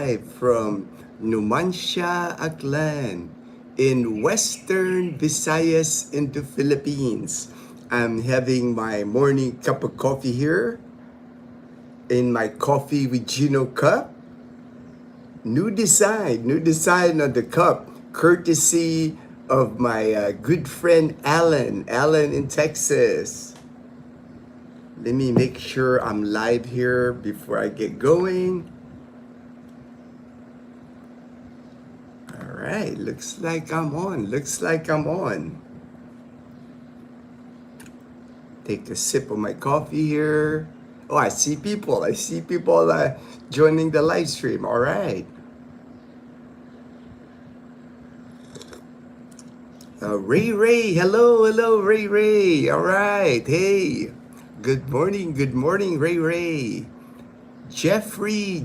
live from Numancia, Aklan in Western Visayas in the Philippines. I'm having my morning cup of coffee here in my coffee with Gino cup. New design on the cup, courtesy of my good friend Alan in Texas. Let me make sure I'm live here before I get going. All right, looks like I'm on. Take a sip of my coffee here. Oh, I see people joining the live stream. All right. Ray, hello, Ray. All right, hey. Good morning, Ray. Jeffrey,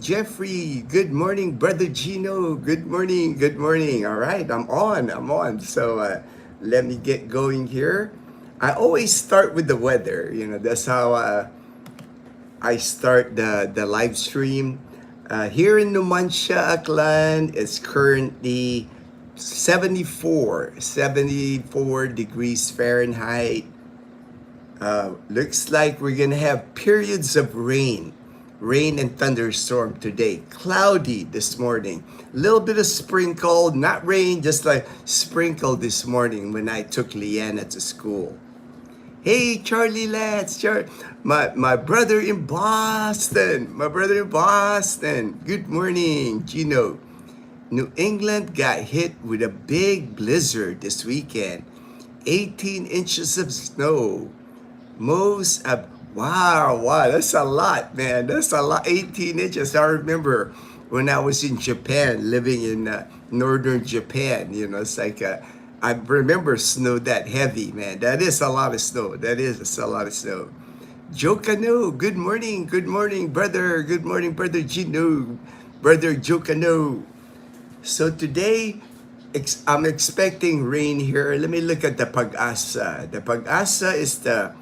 good morning, Brother Gino. Good morning. All right, I'm on. So let me get going here. I always start with the weather. That's how I start the live stream. Here in Numancia, Aklan, it's currently 74 degrees Fahrenheit. Looks like we're gonna have periods of rain and thunderstorm today. Cloudy this morning, a little bit of sprinkle, not rain, just like sprinkle this morning when I took Leanna to school. Hey, Charlie Lads, my brother in Boston. Good morning, Gino. New England got hit with a big blizzard this weekend. 18 inches of snow. Wow, that's a lot, man. That's a lot. 18 inches. I remember when I was in Japan, living in northern Japan. It's like I remember snow that heavy, man. That is a lot of snow. Jokano, good morning, brother. Good morning, brother Gino, brother Jokano. So today, I'm expecting rain here. Let me look at the Pag-asa. The Pag-asa is the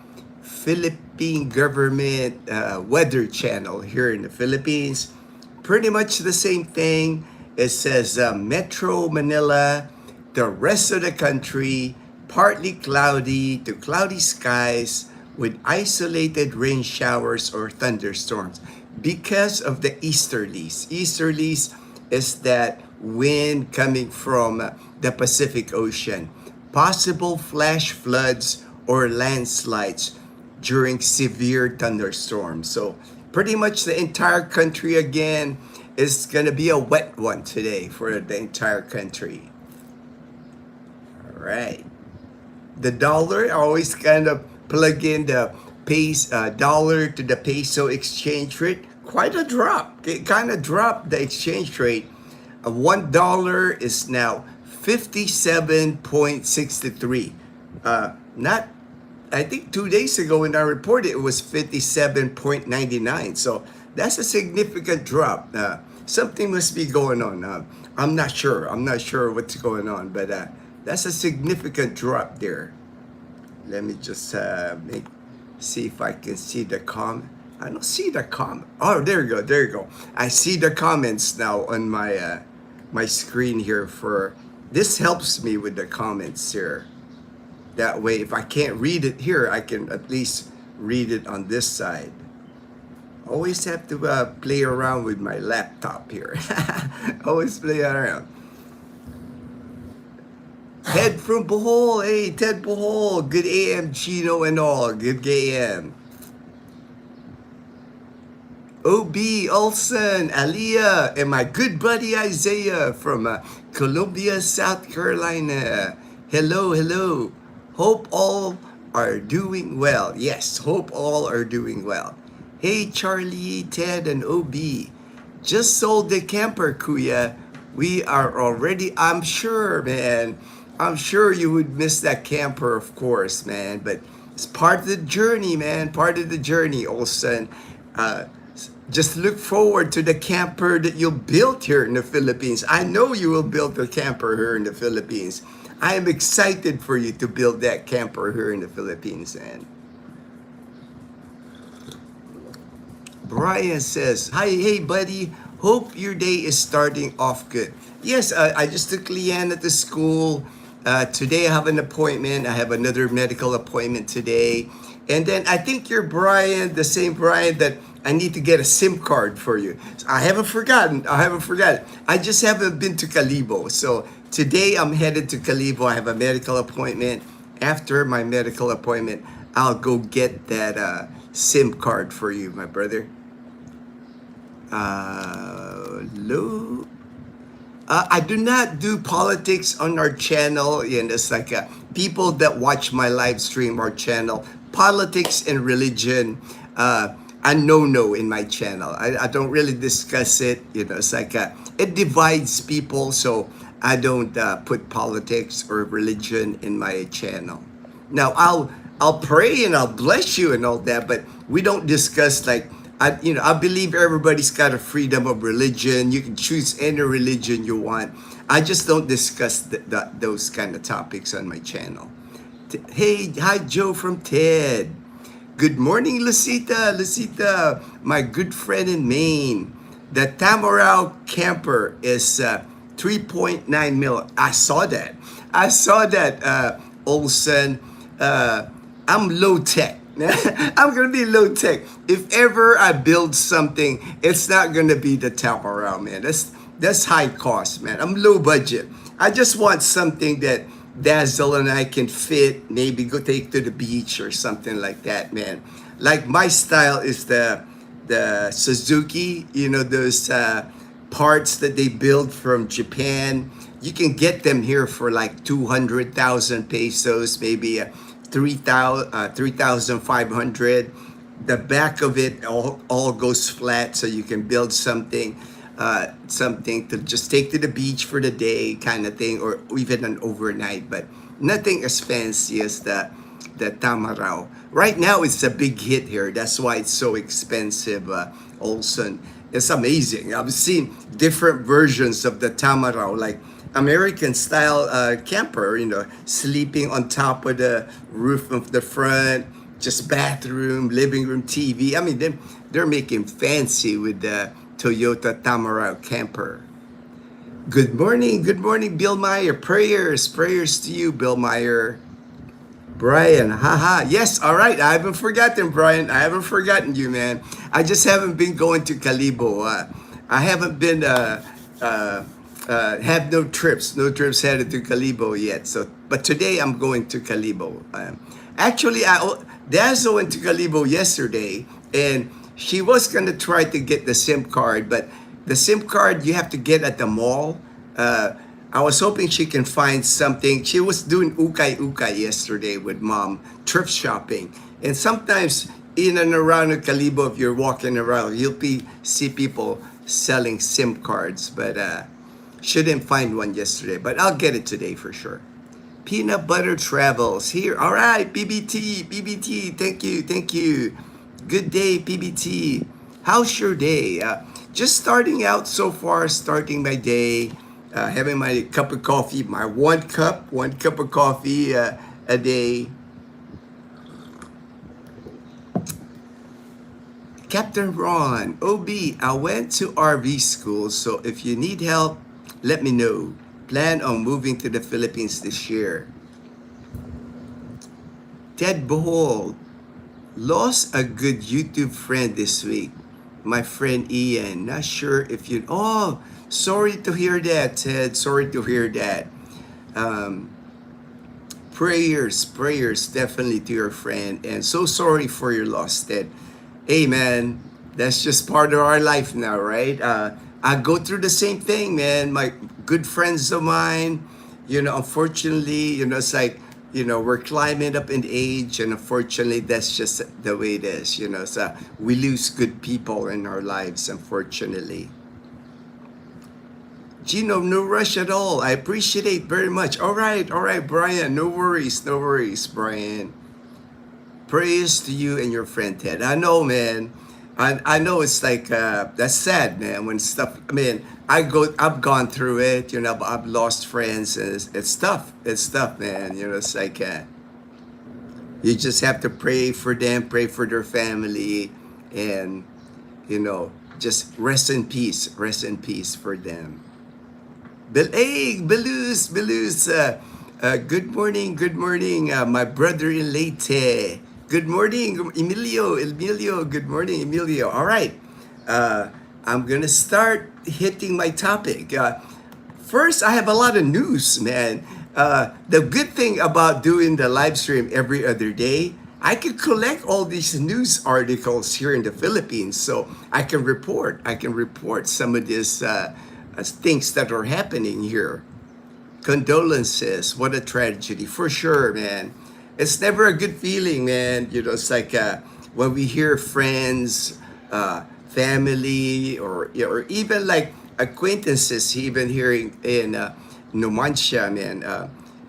Philippine government weather channel here in the Philippines. Pretty much the same thing. It says Metro Manila, the rest of the country, partly cloudy to cloudy skies with isolated rain showers or thunderstorms because of the easterlies. Easterlies is that wind coming from the Pacific Ocean. Possible flash floods or landslides during severe thunderstorms. So pretty much the entire country again is gonna be a wet one today for the entire country. All right. The dollar, I always kind of plug in the dollar to the peso exchange rate. Quite a drop. It kind of dropped the exchange rate. $1 is now 57.63. Not, I think 2 days ago when I reported it was 57.99. So that's a significant drop. Something must be going on. I'm not sure what's going on, but that's a significant drop there. Let me just see if I can see the comment. I don't see the comment. Oh, there you go. I see the comments now on my my screen here. For this helps me with the comments here. That way, if I can't read it here, I can at least read it on this side. Always have to play around with my laptop here. Always play around. Ted from Bohol. Hey, Ted Bohol. Good AM, Chino and all. Good AM. OB, Olson, Aliyah, and my good buddy Isaiah from Columbia, South Carolina. Hello. Hope all are doing well. Yes, hope all are doing well. Hey, Charlie, Ted, and OB. Just sold the camper, Kuya. We are already, I'm sure, man. I'm sure you would miss that camper, of course, man. But it's part of the journey, man. Part of the journey, Olson. Just look forward to the camper that you'll build here in the Philippines. I know you will build a camper here in the Philippines. I am excited for you to build that camper here in the Philippines, man. Brian says, hi, hey, buddy. Hope your day is starting off good. Yes, I just took Leanne to school. Today I have an appointment. I have another medical appointment today. And then I think you're Brian, the same Brian that I need to get a SIM card for you. So I haven't forgotten. I haven't forgotten. I just haven't been to Calibo. So today I'm headed to Calibo. I have a medical appointment. After my medical appointment, I'll go get that SIM card for you, my brother. Hello. I do not do politics on our channel, and it's like people that watch my live stream our channel. Politics and religion, a no in my channel. I don't really discuss it. It's like it divides people, so I don't put politics or religion in my channel. Now I'll pray and I'll bless you and all that, but we don't discuss like I believe everybody's got a freedom of religion. You can choose any religion you want. I just don't discuss those kind of topics on my channel. Hey, hi Joe from TED. Good morning, Lucita. Lucita, my good friend in Maine. The Tamarao camper is 3.9 mil. I saw that. Olson. I'm low tech. I'm gonna be low tech. If ever I build something, it's not gonna be the Tamarao, man. That's high cost, man. I'm low budget. I just want something that Dazzle and I can fit, maybe go take to the beach or something like that, man. Like my style is the Suzuki, those parts that they build from Japan. You can get them here for like 200,000 pesos, maybe 3,500. The back of it all goes flat, so you can build something to just take to the beach for the day kind of thing, or even an overnight, but nothing as fancy as the Tamarao. Right now it's a big hit here. That's why it's so expensive, Olson. It's amazing. I've seen different versions of the Tamarao, like American style camper, sleeping on top of the roof of the front, just bathroom, living room, TV. I mean, they're making fancy with the Toyota Tamarao camper. Good morning, Bill Meyer. Prayers to you, Bill Meyer. Brian, haha. Yes, all right. I haven't forgotten, Brian. I haven't forgotten you, man. I just haven't been going to Calibo. I haven't been, have no trips headed to Calibo yet. So, but today I'm going to Calibo. Actually, Dazzle went to Calibo yesterday, and she was gonna try to get the SIM card, but the SIM card you have to get at the mall. I was hoping she can find something. She was doing ukay yesterday with mom, thrift shopping. And sometimes in and around Calibo, if you're walking around, you'll see people selling SIM cards, but she didn't find one yesterday, but I'll get it today for sure. Peanut Butter Travels here. All right, PBT, thank you. Good day, PBT. How's your day? Just starting out so far, starting my day, having my cup of coffee, my one cup of coffee a day. Captain Ron, OB, I went to RV school, so if you need help, let me know. Plan on moving to the Philippines this year. Ted Bohol, lost a good YouTube friend this week. My friend Ian. Not sure if you... Oh, sorry to hear that, Ted. Sorry to hear that. Prayers definitely to your friend. And so sorry for your loss, Ted. Hey, man, that's just part of our life now, right? I go through the same thing, man. My good friends of mine, unfortunately, it's like, we're climbing up in age, and unfortunately, that's just the way it is, so we lose good people in our lives, unfortunately. Gino, no rush at all. I appreciate it very much. All right, Brian. No worries, Brian. Praise to you and your friend Ted. I know, man. I know it's like that's sad, man. When stuff. I mean, I've gone through it. I've lost friends. And it's tough. It's tough, man. It's like you just have to pray for them, pray for their family, and just rest in peace for them. Hey, Belus, good morning, my brother in Leyte. Good morning, Emilio, good morning, Emilio. All right, I'm gonna start hitting my topic. First, I have a lot of news, man. The good thing about doing the live stream every other day, I can collect all these news articles here in the Philippines, so I can report. I can report some of these things that are happening here. Condolences. What a tragedy, for sure, man. It's never a good feeling, man. You know, it's like when we hear friends, family, or even like acquaintances, even hearing in Numancia, man.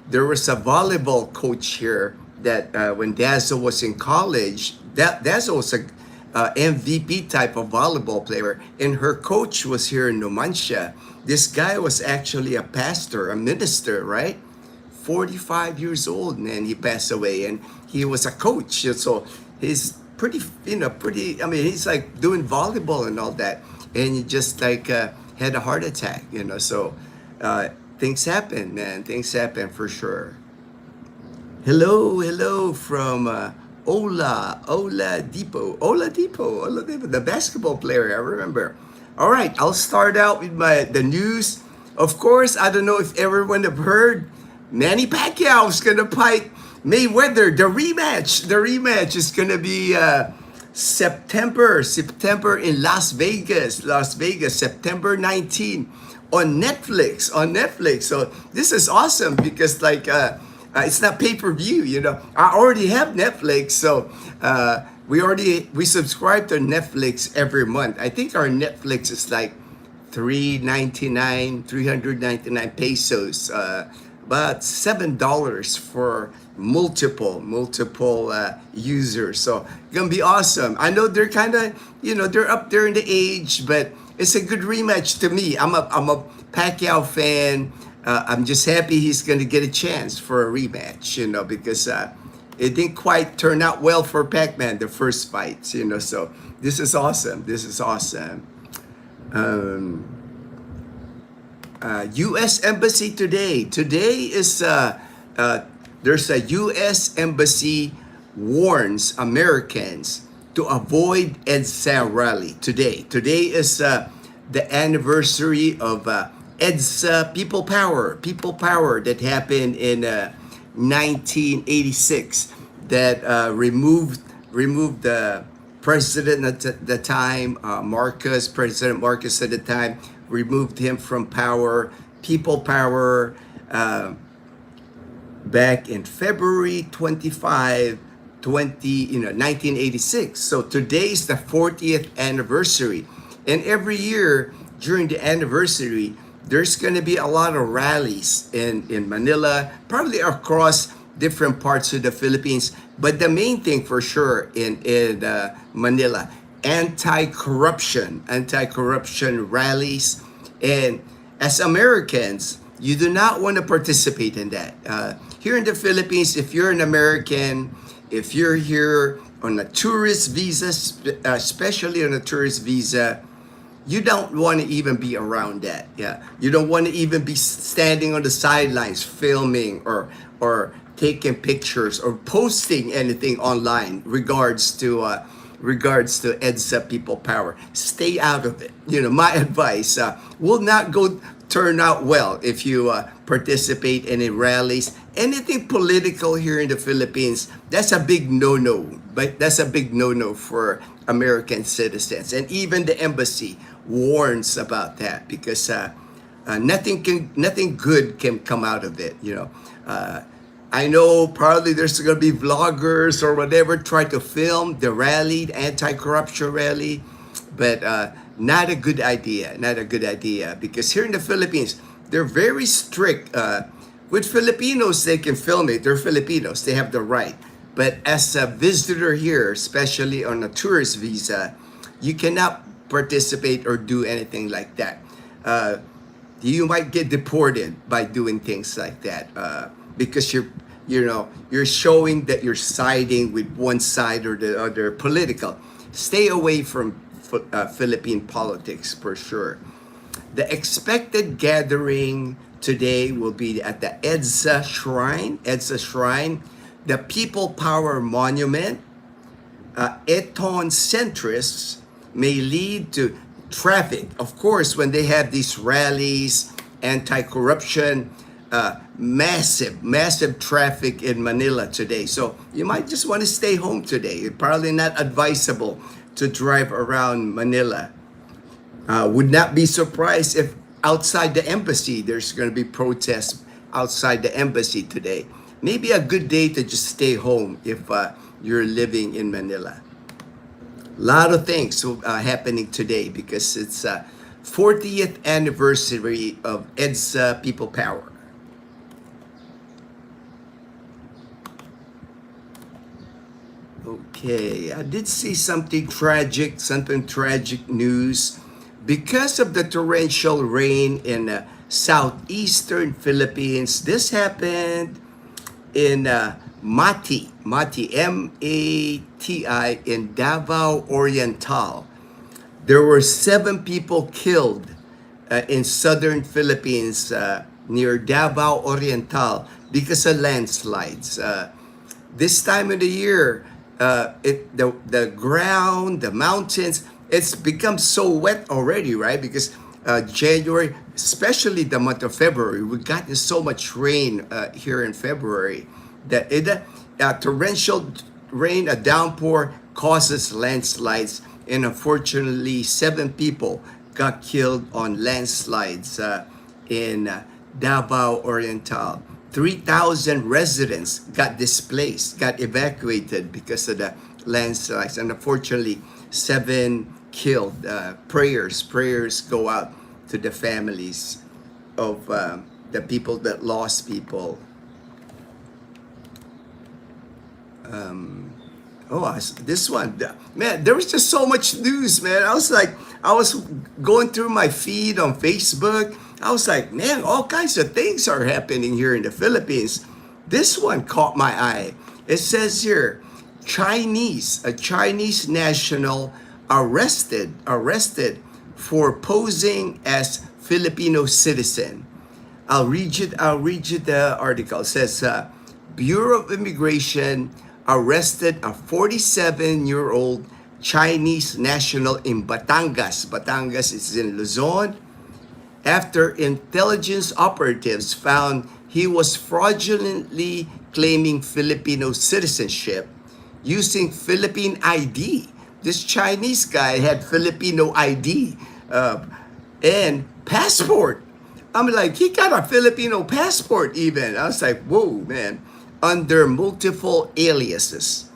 There was a volleyball coach here that when Dazzle was in college, Dazzle was a MVP type of volleyball player, and her coach was here in Numancia. This guy was actually a pastor, a minister, right? 45 years old, and he passed away, and he was a coach. So he's pretty, pretty. I mean, he's like doing volleyball and all that, and he just like had a heart attack, So things happen, man. Things happen for sure. Hello from Ola Depot, the basketball player. I remember. All right, I'll start out with the news. Of course, I don't know if everyone have heard. Manny Pacquiao is gonna fight Mayweather. The rematch is gonna be September in Las Vegas, September 19 on Netflix. So this is awesome because like. It's not pay-per-view, I already have Netflix, so we subscribe to Netflix every month. I think our Netflix is like 399 pesos, about $7 for multiple users. So gonna be awesome. I know they're kind of they're up there in the age, but it's a good rematch to me. I'm a Pacquiao fan. I'm just happy he's going to get a chance for a rematch, because it didn't quite turn out well for Pac-Man, the first fight, So this is awesome. U.S. Embassy today. Today is, there's a U.S. Embassy warns Americans to avoid EDSA rally today. Today is the anniversary of EDSA People Power that happened in 1986 that removed the president at the time, President Marcos at the time, removed him from power. People Power back in February 25, 1986. So today's the 40th anniversary. And every year during the anniversary, there's going to be a lot of rallies in Manila, probably across different parts of the Philippines. But the main thing for sure in Manila, anti-corruption rallies. And as Americans, you do not want to participate in that. Here in the Philippines, if you're an American, if you're here on a tourist visa, especially on a tourist visa, you don't want to even be around that. Yeah, you don't want to even be standing on the sidelines filming or taking pictures or posting anything online regards to EDSA People Power. Stay out of it. My advice will not turn out well if you participate in any rallies, anything political here in the Philippines. That's a big no-no. But that's a big no-no for American citizens, and even the embassy warns about that because nothing good can come out of it. I know probably there's going to be vloggers or whatever try to film the rally, the anti-corruption rally, but not a good idea. Because here in the Philippines, they're very strict. With Filipinos, they can film it. They're Filipinos. They have the right. But as a visitor here, especially on a tourist visa, you cannot participate or do anything like that. You might get deported by doing things like that because you're showing that you're siding with one side or the other political. Stay away from Philippine politics for sure. The expected gathering today will be at the EDSA Shrine, the People Power Monument. Eton centrists may lead to traffic. Of course, when they have these rallies, anti-corruption, massive traffic in Manila today. So you might just want to stay home today. It's probably not advisable to drive around Manila. Would not be surprised if outside the embassy there's going to be protests outside the embassy today. Maybe a good day to just stay home if you're living in Manila. A lot of things happening today because it's 40th anniversary of EDSA People Power. Okay, I did see something tragic news. Because of the torrential rain in southeastern Philippines, this happened in Mati, M-A-T-I, in Davao Oriental. There were 7 people killed in southern Philippines near Davao Oriental because of landslides. This time of the year, the ground, the mountains, it's become so wet already, right? Because January, especially the month of February, we've gotten so much rain here in February that torrential rain, a downpour, causes landslides, and unfortunately 7 people got killed on landslides in Davao Oriental. 3,000 residents got displaced, got evacuated because of the landslides, and unfortunately 7 killed. Prayers go out to the families of the people that lost people. This one, man, there was just so much news, man. I was going through my feed on Facebook. I was like, man, all kinds of things are happening here in the Philippines. This one caught my eye. It says here, a Chinese national arrested for posing as Filipino citizen. I'll read you the article. It says, Bureau of Immigration arrested a 47-year-old Chinese national in Batangas. Batangas is in Luzon. After intelligence operatives found he was fraudulently claiming Filipino citizenship using Philippine ID. This Chinese guy had Filipino ID and passport. I'm like, he got a Filipino passport even. I was like, whoa, man. Under multiple aliases.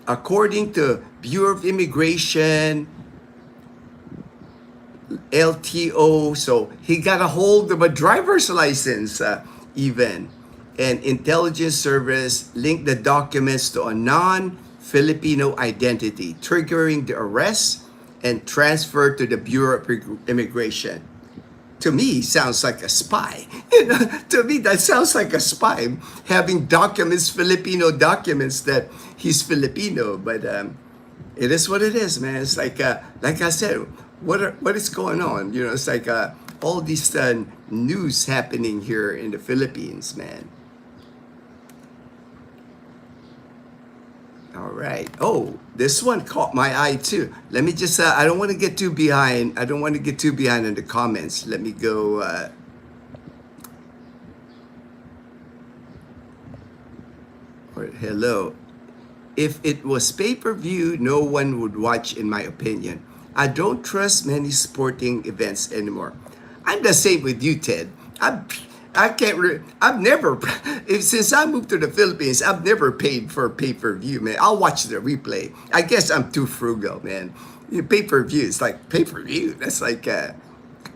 According to Bureau of Immigration, LTO, so he got a hold of a driver's license even. And intelligence service linked the documents to a non-Filipino identity, triggering the arrest and transfer to the Bureau of Immigration. To me, sounds like a spy. To me, that sounds like a spy, having documents, Filipino documents that he's Filipino. But it is what it is, man. It's like I said, what is going on? You know, it's like all this news happening here in the Philippines, man. All right. Oh, this one caught my eye too. Let me just, I don't want to get too behind. I don't want to get too behind in the comments. Let me go. Hello. If it was pay-per-view, no one would watch, in my opinion. I don't trust many sporting events anymore. I'm the same with you, Ted. I've never, since I moved to the Philippines, I've never paid for pay-per-view, man. I'll watch the replay. I guess I'm too frugal, man. Pay-per-view, it's like pay-per-view. That's like,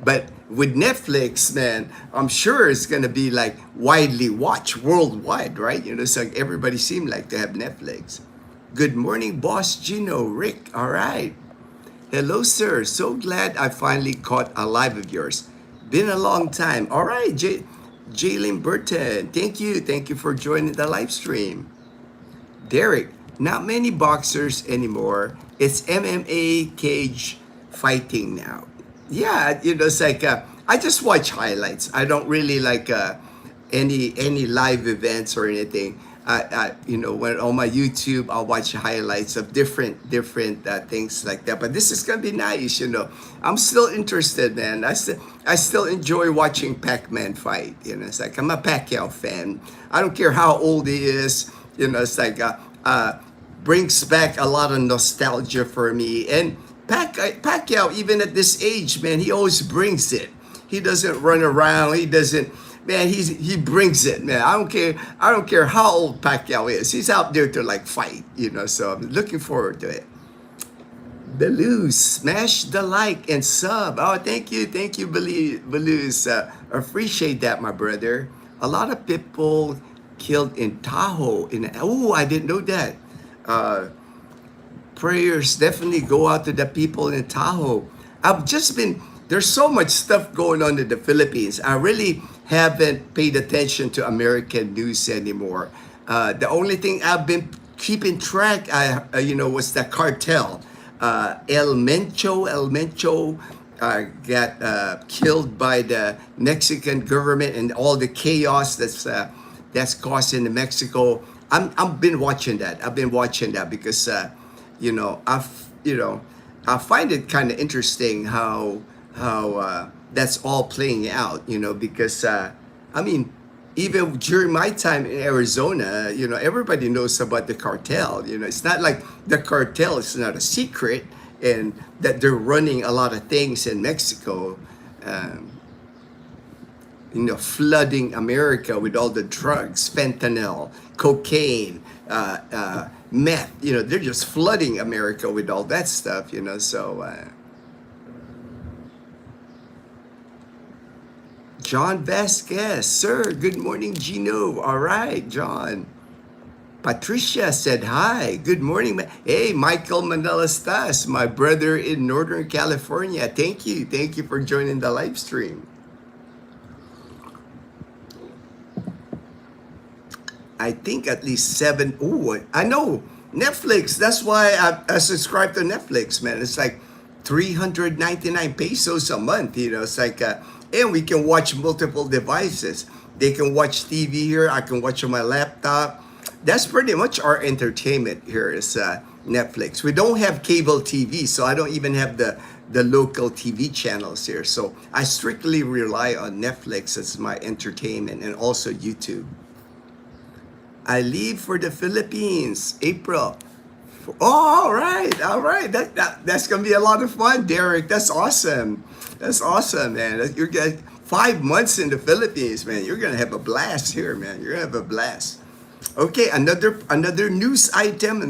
but with Netflix, man, I'm sure it's going to be like widely watched worldwide, right? You know, it's like everybody seemed like to have Netflix. Good morning, Boss Gino, Rick. All right. Hello, sir. So glad I finally caught a live of yours. Been a long time. All right, Jalen Burton. Thank you. Thank you for joining the live stream. Derek, Not many boxers anymore. It's MMA cage fighting now. Yeah, it's like I just watch highlights. I don't really like any live events or anything. When on my YouTube, I'll watch highlights of different things like that. But this is gonna be nice. I'm still interested, man. I still enjoy watching Pac-Man fight. It's like I'm a Pacquiao fan. I don't care how old he is. It's like brings back a lot of nostalgia for me. And Pacquiao, even at this age, man, he always brings it. He doesn't run around. He doesn't. Man, he brings it, man. I don't care how old Pacquiao is. He's out there to like fight, So I'm looking forward to it. Beluz, smash the like and sub. Oh, thank you, Beluz. Appreciate that, my brother. A lot of people killed in Tahoe. I didn't know that. Uh, Prayers definitely go out to the people in Tahoe. There's so much stuff going on in the Philippines. I really haven't paid attention to American news anymore. The only thing I've been keeping track, was the cartel. El Mencho got killed by the Mexican government and all the chaos that's caused in Mexico. I've been watching that. I've been watching that because I find it kind of interesting how that's all playing out. Because even during my time in Arizona, everybody knows about the cartel. It's not like the cartel is not a secret, and that they're running a lot of things in Mexico. Flooding America with all the drugs, fentanyl, cocaine, meth. They're just flooding America with all that stuff. So John Vasquez, sir. Good morning, Gino. All right, John. Patricia said hi. Good morning. Hey, Michael Manalastas, my brother in Northern California. Thank you for joining the live stream. I think at least 7. Oh, I know Netflix. That's why I subscribe to Netflix, man. It's like 399 pesos a month. It's like, and we can watch multiple devices. They can watch TV here. I can watch on my laptop. That's pretty much our entertainment here is Netflix. We don't have cable TV, so I don't even have the local TV channels here. So I strictly rely on Netflix as my entertainment, and also YouTube. I leave for the Philippines, April. Oh, all right. That's gonna be a lot of fun, Derek. That's awesome, man. You're getting 5 months in the Philippines, man. You're gonna have a blast here, man. You're gonna have a blast. Okay, another news item.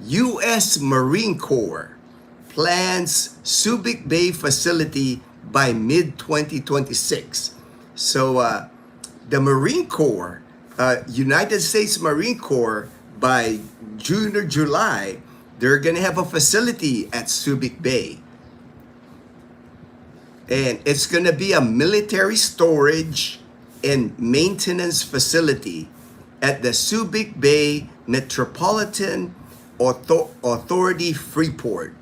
U.S. Marine Corps plans Subic Bay facility by mid-2026. So the Marine Corps, United States Marine Corps, by June or July, they're going to have a facility at Subic Bay. And it's going to be a military storage and maintenance facility at the Subic Bay Metropolitan Authority Freeport.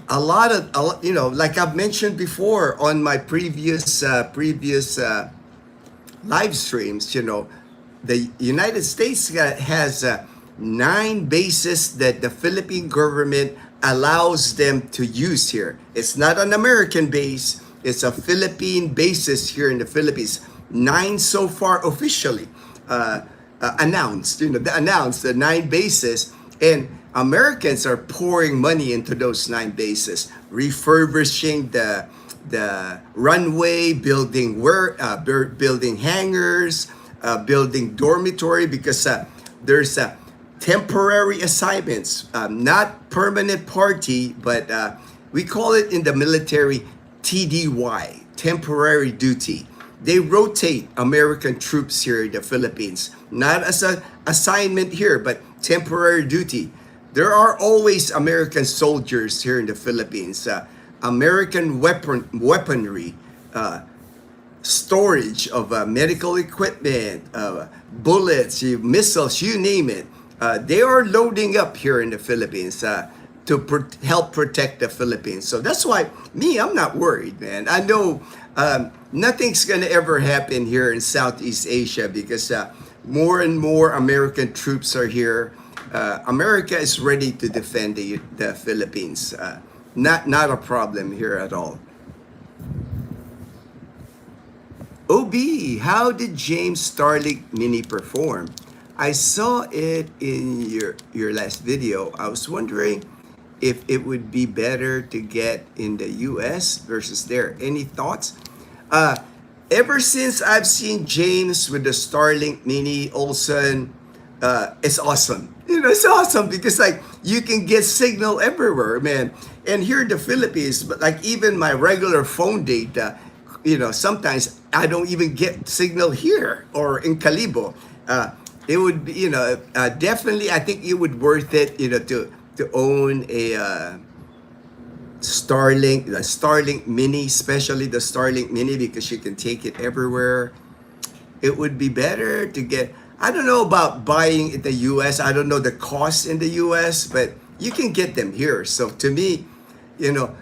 A lot of, like I've mentioned before on my previous live streams, the United States has 9 bases that the Philippine government allows them to use here. It's not an American base. It's a Philippine basis here in the Philippines. 9 so far officially announced. Announced the 9 bases, and Americans are pouring money into those 9 bases, refurbishing the runway, building hangars, building dormitory, because there's temporary assignments, not permanent party, but we call it in the military TDY, temporary duty. They rotate American troops here in the Philippines, not as an assignment here, but temporary duty. There are always American soldiers here in the Philippines. American weaponry, storage of medical equipment, bullets, missiles, you name it. They are loading up here in the Philippines to help protect the Philippines. So that's why I'm not worried, man. I know nothing's going to ever happen here in Southeast Asia because more and more American troops are here. America is ready to defend the Philippines. Not a problem here at all. OB, how did James Starlink Mini perform? I saw it in your last video. I was wondering if it would be better to get in the US versus there. Any thoughts? Uh, Ever since I've seen James with the Starlink Mini Olsen, it's awesome. It's awesome because like you can get signal everywhere, man. And here in the Philippines, but like even my regular phone data, sometimes I don't even get signal here or in Calibo. It would be, definitely. I think it would worth it, to own a the Starlink Mini, especially the Starlink Mini because you can take it everywhere. It would be better to get. I don't know about buying in the U.S. I don't know the cost in the U.S., but you can get them here. So to me, you know,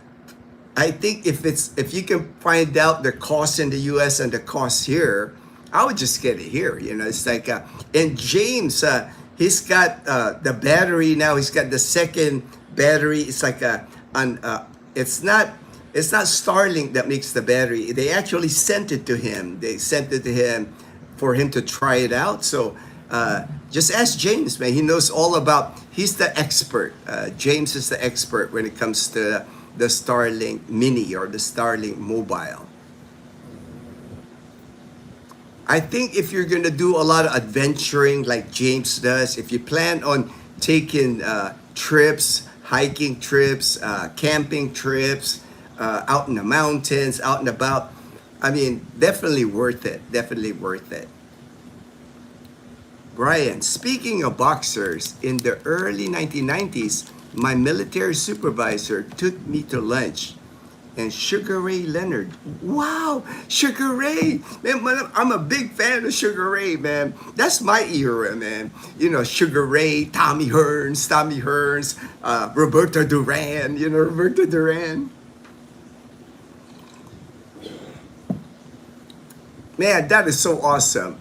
I think if you can find out the cost in the U.S. and the cost here, I would just get it here. It's like and James, he's got the battery now. He's got the second battery. It's like it's not Starlink that makes the battery. They actually sent it to him. They sent it to him for him to try it out. So just ask James, man. He knows all about. He's the expert. James is the expert when it comes to the Starlink Mini or the Starlink Mobile. I think if you're gonna do a lot of adventuring like James does, if you plan on taking trips, hiking trips, camping trips, out in the mountains, out and about, I mean, definitely worth it. Definitely worth it. Brian, speaking of boxers, in the early 1990s, my military supervisor took me to lunch. And Sugar Ray Leonard. Wow, Sugar Ray. Man, I'm a big fan of Sugar Ray, man. That's my era, man. Sugar Ray, Tommy Hearns, Roberto Duran, Roberto Duran. Man, that is so awesome.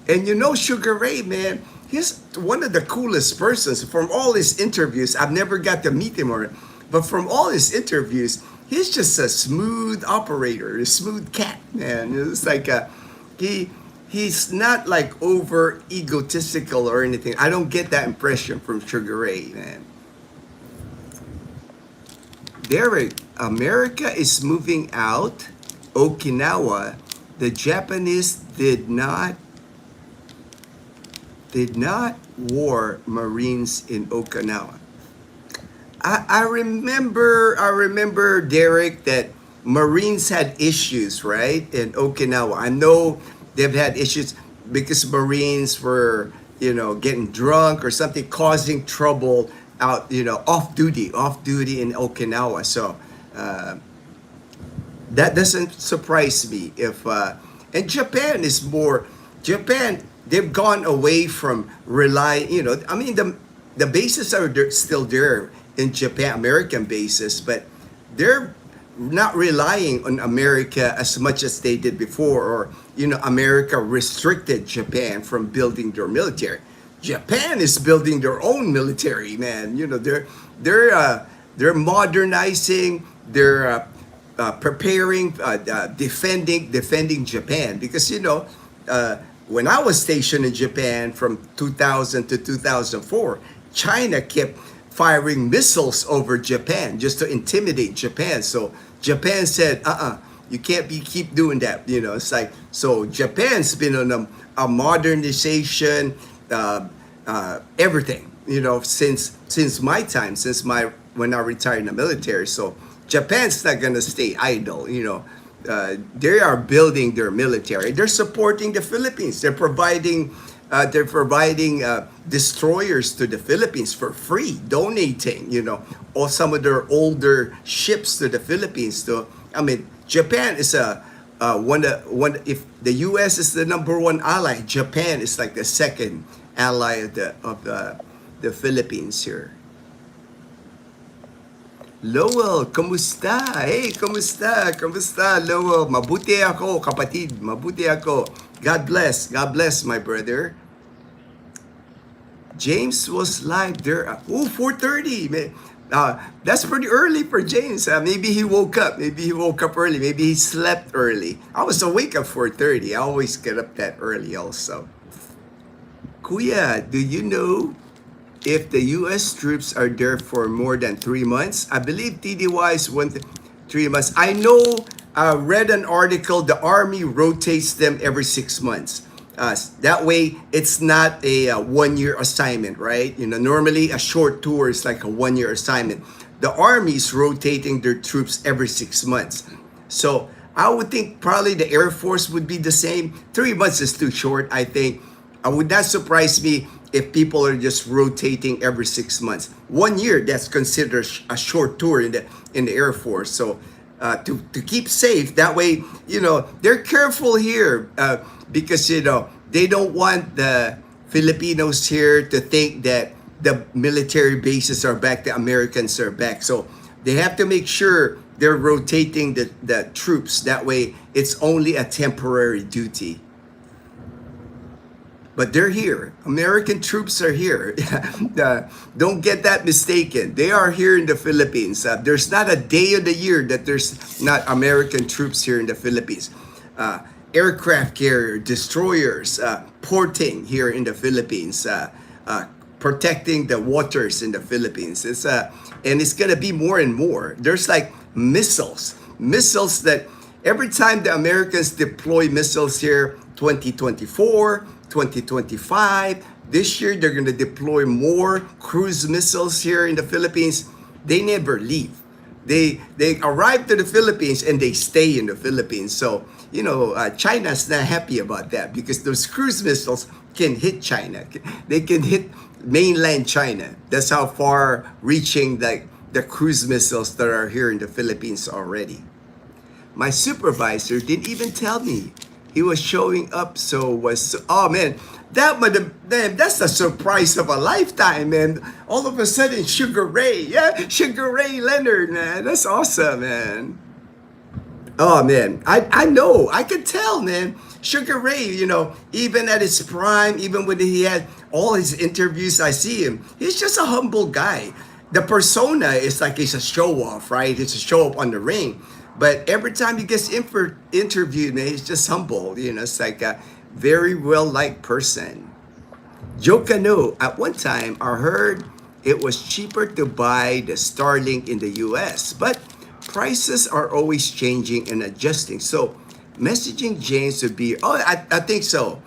And Sugar Ray, man, he's one of the coolest persons. From all his interviews, I've never got to meet him, but from all his interviews, he's just a smooth operator, a smooth cat, man. It's like he's not like over egotistical or anything. I don't get that impression from Sugar Ray, man. Derek, America is moving out Okinawa. The Japanese did not war Marines in Okinawa. I remember, Derek, that Marines had issues, right, in Okinawa. I know they've had issues because Marines were, getting drunk or something, causing trouble out, off duty in Okinawa. So that doesn't surprise me. And Japan is more. Japan, they've gone away from relying. I mean, the bases are still there in Japan, American bases, but they're not relying on America as much as they did before, or America restricted Japan from building their military. Japan is building their own military, man. They're modernizing, they're preparing, defending Japan because when I was stationed in Japan from 2000 to 2004, China kept firing missiles over Japan just to intimidate Japan. So Japan said, you can't keep doing that. It's like, so Japan's been on a modernization, everything, since my time, when I retired in the military. So Japan's not gonna stay idle. They are building their military. They're supporting the Philippines. They're providing destroyers to the Philippines for free, donating, or some of their older ships to the Philippines. I mean, Japan is a if the U.S. is the number one ally, Japan is like the second ally of the Philippines here. Lowell, kamusta? Hey, kamusta? Kamusta, Lowell? Mabuti ako, kapatid. Mabuti ako. God bless. God bless, my brother. James was live there. 4:30. Man. That's pretty early for James. Maybe he woke up. Maybe he woke up early. Maybe he slept early. I was awake at 4:30. I always get up that early also. Kuya, do you know if the U.S. troops are there for more than 3 months? I believe TDY is 3 months. I know, read an article, the Army rotates them every 6 months. That way, it's not a 1-year assignment, right? You know, normally a short tour is like a 1-year assignment. The Army is rotating their troops every 6 months. So I would think probably the Air Force would be the same. 3 months is too short, I think. I would not surprise me if people are just rotating every 6 months. 1 year, that's considered a short tour in the Air Force. So to keep safe, that way, you know, they're careful here because, you know, they don't want the Filipinos here to think that the military bases are back, the Americans are back. So they have to make sure they're rotating the troops. That way, it's only a temporary duty. But they're here. American troops are here. Don't get that mistaken. They are here in the Philippines. There's not a day of the year that there's not American troops here in the Philippines. Aircraft carrier, destroyers, porting here in the Philippines, protecting the waters in the Philippines. And it's gonna be more and more. There's like missiles that every time the Americans deploy missiles here, 2024, 2025. This year, they're going to deploy more cruise missiles here in the Philippines. They never leave. They arrive to the Philippines and they stay in the Philippines. So, you know, China's not happy about that because those cruise missiles can hit China. They can hit mainland China. That's how far reaching the cruise missiles that are here in the Philippines already. My supervisor didn't even tell me. He was showing up, oh man, that's the surprise of a lifetime, man. All of a sudden, Sugar Ray, Sugar Ray Leonard, man, that's awesome, man. Oh man, I know, I could tell, man. Sugar Ray, you know, even at his prime, even when he had all his interviews, I see him. He's just a humble guy. The persona is like he's a show off, right? He's a show up on the ring. But every time he gets interviewed, man, he's just humble. You know, it's like a very well-liked person. Jokano, at one time, I heard it was cheaper to buy the Starlink in the US, but prices are always changing and adjusting. So messaging James would be, I think so.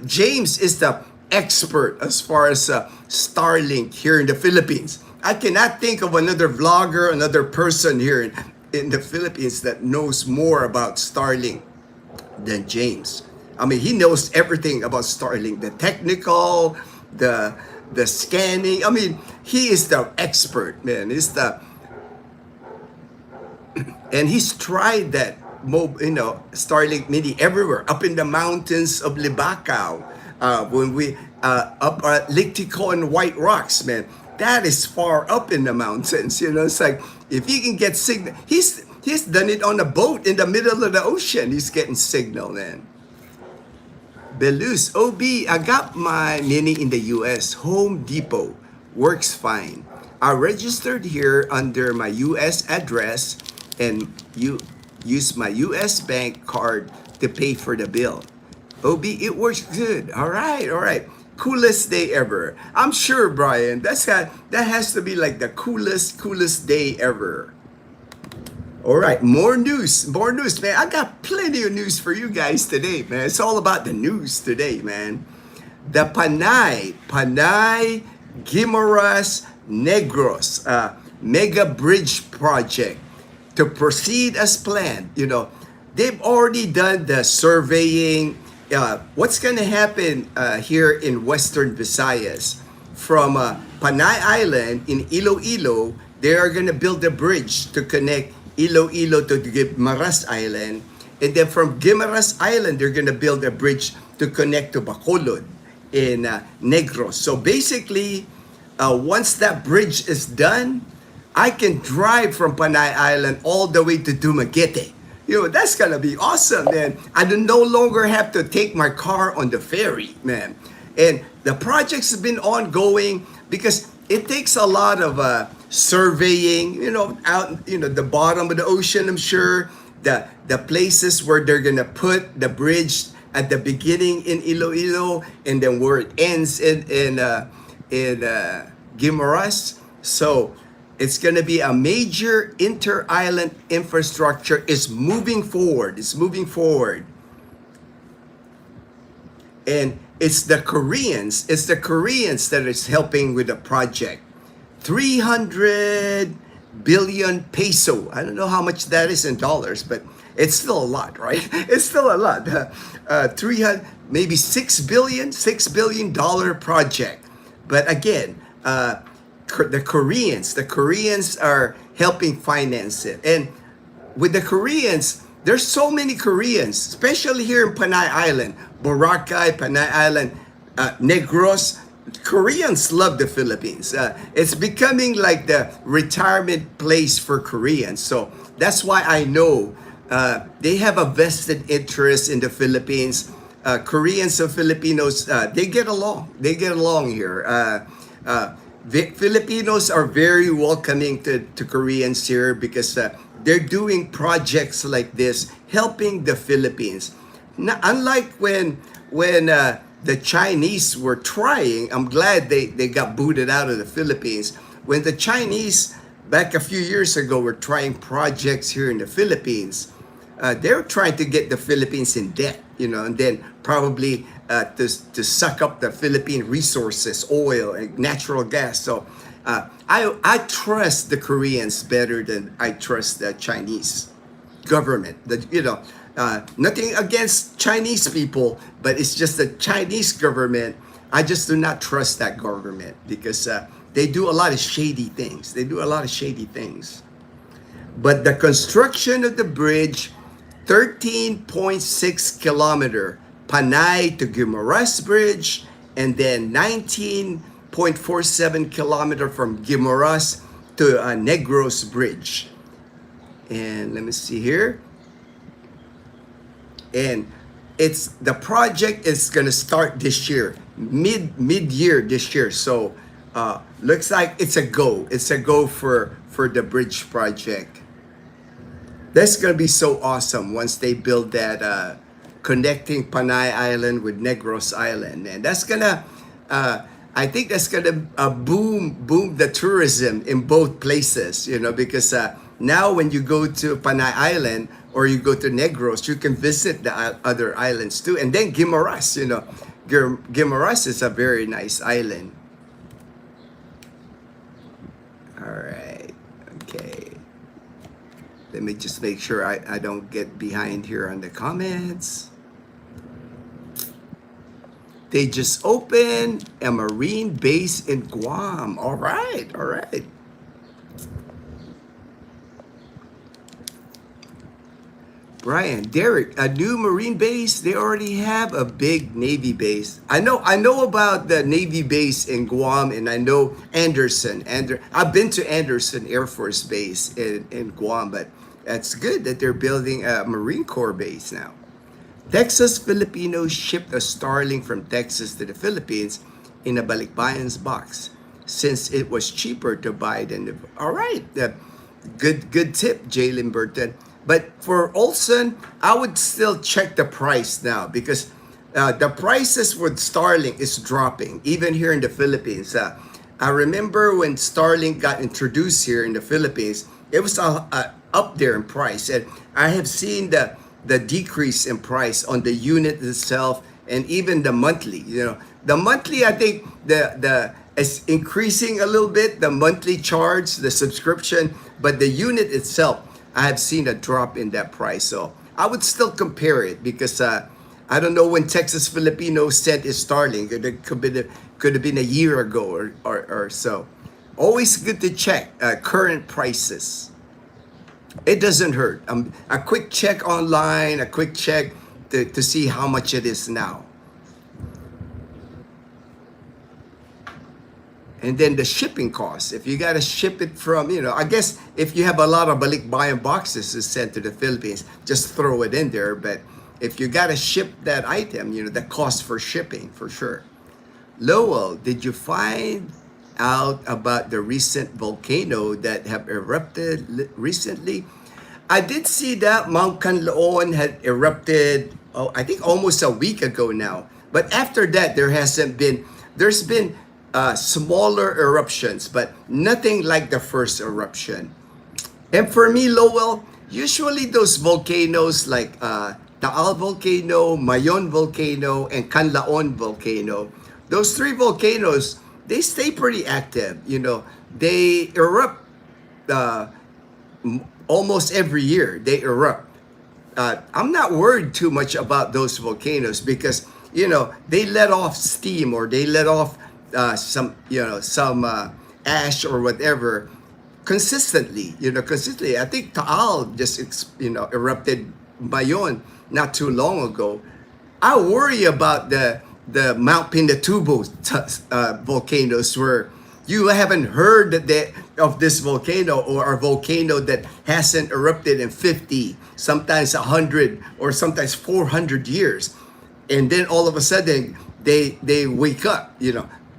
James is the expert as far as Starlink here in the Philippines. I cannot think of another vlogger, another person here in the Philippines that knows more about Starlink than James. I mean, he knows everything about Starlink, the technical, the scanning. I mean, he is the expert, man. And he's tried that, Starlink Mini everywhere, up in the mountains of Libacao, when we up at Lictico and White Rocks, man. That is far up in the mountains, you know. It's like if he can get signal, he's done it on a boat in the middle of the ocean. He's getting signal, man. Belus, OB, I got my Mini in the US. Home Depot works fine. I registered here under my US address and use my US bank card to pay for the bill. OB, it works good. All right. Coolest day ever. I'm sure, Brian, that has to be like the coolest day ever. All right, more news, man. I got plenty of news for you guys today, man. It's all about the news today, man. The Panay Guimaras Negros mega bridge project to proceed as planned. You know, they've already done the surveying. What's going to happen here in Western Visayas from Panay Island in Iloilo? They are going to build a bridge to connect Iloilo to Guimaras Island, And then from Guimaras Island, they're going to build a bridge to connect to Bacolod in Negros. So basically, once that bridge is done, I can drive from Panay Island all the way to Dumaguete. That's gonna be awesome, man. I do no longer have to take my car on the ferry, man. And the project's been ongoing because it takes a lot of surveying, out, the bottom of the ocean, I'm sure, the places where they're gonna put the bridge at the beginning in Iloilo, and then where it ends in Guimaras. So it's going to be a major inter-island infrastructure is moving forward. It's moving forward. And it's the Koreans that is helping with the project. 300 billion peso. I don't know how much that is in dollars, but it's still a lot, right? It's still a lot. 300, maybe $6 billion project. But again, the Koreans are helping finance it. And with the Koreans, there's so many Koreans, especially here in Panay Island, Boracay, Panay Island, Negros. Koreans love the Philippines. It's becoming like the retirement place for Koreans. So that's why I know they have a vested interest in the Philippines. Koreans and Filipinos, they get along. They get along here. Filipinos are very welcoming to Koreans here because they're doing projects like this, helping the Philippines. Now, unlike when the Chinese were trying, I'm glad they got booted out of the Philippines. When the Chinese, back a few years ago, were trying projects here in the Philippines, they were trying to get the Philippines in debt, and then probably to suck up the Philippine resources, oil and natural gas. So I trust the Koreans better than I trust the Chinese government. Nothing against Chinese people, but it's just the Chinese government. I just do not trust that government because they do a lot of shady things. But the construction of the bridge, 13.6 kilometer, Panay to Guimaras Bridge, and then 19.47 kilometer from Guimaras to Negros Bridge. And let me see here. And the project is gonna start this year, mid-year this year. So looks like it's a go. It's a go for the bridge project. That's gonna be so awesome once they build that connecting Panay Island with Negros Island, and that's gonna I think that's gonna boom the tourism in both places, because now when you go to Panay Island or you go to Negros, you can visit the other islands too, and then Guimaras. Guimaras is a very nice island. All right, okay. Let me just make sure I don't get behind here on the comments. They just opened a marine base in Guam. All right. Brian, Derek, a new marine base? They already have a big Navy base. I know about the Navy base in Guam, and I know Anderson. I've been to Anderson Air Force Base in Guam, but that's good that they're building a Marine Corps base now. Texas Filipinos shipped a Starlink from Texas to the Philippines in a balikbayan's box since it was cheaper to buy than the... All right, good tip, Jalen Burton. But for Olson, I would still check the price now because the prices with Starlink is dropping, even here in the Philippines. I remember when Starlink got introduced here in the Philippines, it was up there in price. And I have seen the decrease in price on the unit itself and even the monthly. The monthly, I think the is increasing a little bit, the monthly charge, the subscription, but the unit itself, I have seen a drop in that price. So I would still compare it because I don't know when Texas Filipino sent his Starlink. It could have been a year ago or so. Always good to check current prices. It doesn't hurt. A quick check online, a quick check to see how much it is now. And then the shipping costs. If you got to ship it from, I guess if you have a lot of balikbayan boxes to send to the Philippines, just throw it in there. But if you got to ship that item, the cost for shipping, for sure. Lowell, did you find out about the recent volcano that have erupted recently? I did see that Mount Kanlaon had erupted, I think almost a week ago now. But after that, there's been smaller eruptions, but nothing like the first eruption. And for me, Lowell, usually those volcanoes like Taal volcano, Mayon volcano, and Kanlaon volcano, those three volcanoes, they stay pretty active. They erupt uh, almost every year. They erupt. I'm not worried too much about those volcanoes because they let off steam or they let off some ash or whatever consistently. Consistently. I think Taal just erupted Mayon not too long ago. I worry about the Mount Pinatubo volcanoes where you haven't heard of this volcano or a volcano that hasn't erupted in 50, sometimes 100, or sometimes 400 years. And then all of a sudden, they wake up.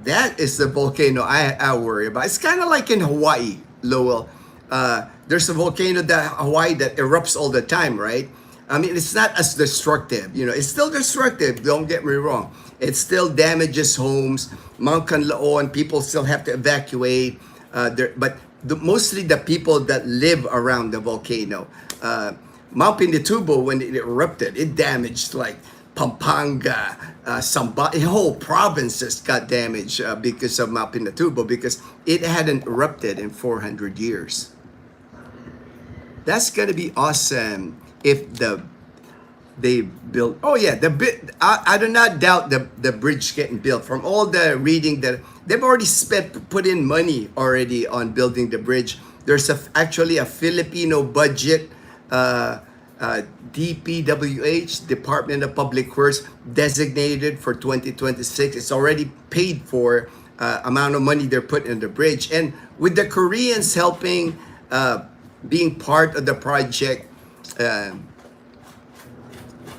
That is the volcano I worry about. It's kind of like in Hawaii, Lowell. There's a volcano Hawaii that erupts all the time, right? I mean, it's not as destructive. It's still destructive. Don't get me wrong. It still damages homes. Mount Kanlaon, people still have to evacuate. But mostly the people that live around the volcano. Mount Pinatubo, when it erupted, it damaged like Pampanga, Samba, whole provinces got damaged because of Mount Pinatubo because it hadn't erupted in 400 years. That's gonna be awesome if they build. Oh yeah, I do not doubt the bridge getting built. From all the reading that they've already put in money already on building the bridge. There's actually a Filipino budget, DPWH, Department of Public Works, designated for 2026. It's already paid for amount of money they're putting in the bridge, and with the Koreans helping, being part of the project.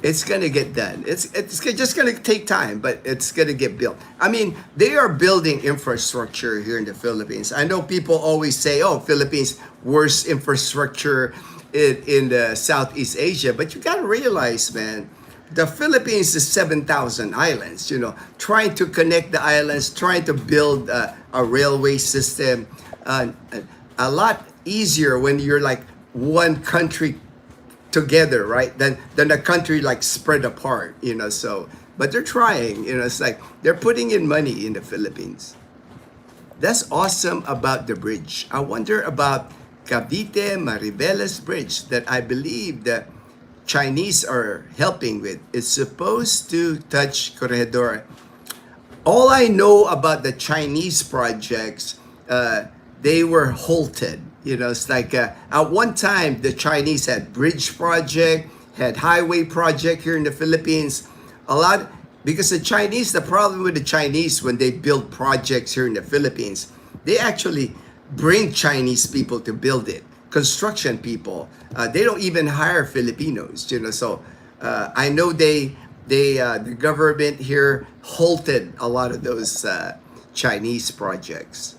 It's gonna get done. It's just gonna take time, but it's gonna get built. I mean, they are building infrastructure here in the Philippines. I know people always say, "Oh, Philippines worst infrastructure in the Southeast Asia," but you gotta realize, man, the Philippines is 7,000 islands. Trying to connect the islands, trying to build a railway system, a lot easier when you're like one country together, right? Than a country like spread apart, so but they're trying, it's like they're putting in money in the Philippines. That's awesome about the bridge. I wonder about Cavite Mariveles Bridge that I believe the Chinese are helping with. It's supposed to touch Corredor. All I know about the Chinese projects, they were halted. It's like at one time the Chinese had bridge project, had highway project here in the Philippines. A lot because the problem with the Chinese when they build projects here in the Philippines, they actually bring Chinese people to build it. Construction people, they don't even hire Filipinos. So I know the government here halted a lot of those Chinese projects.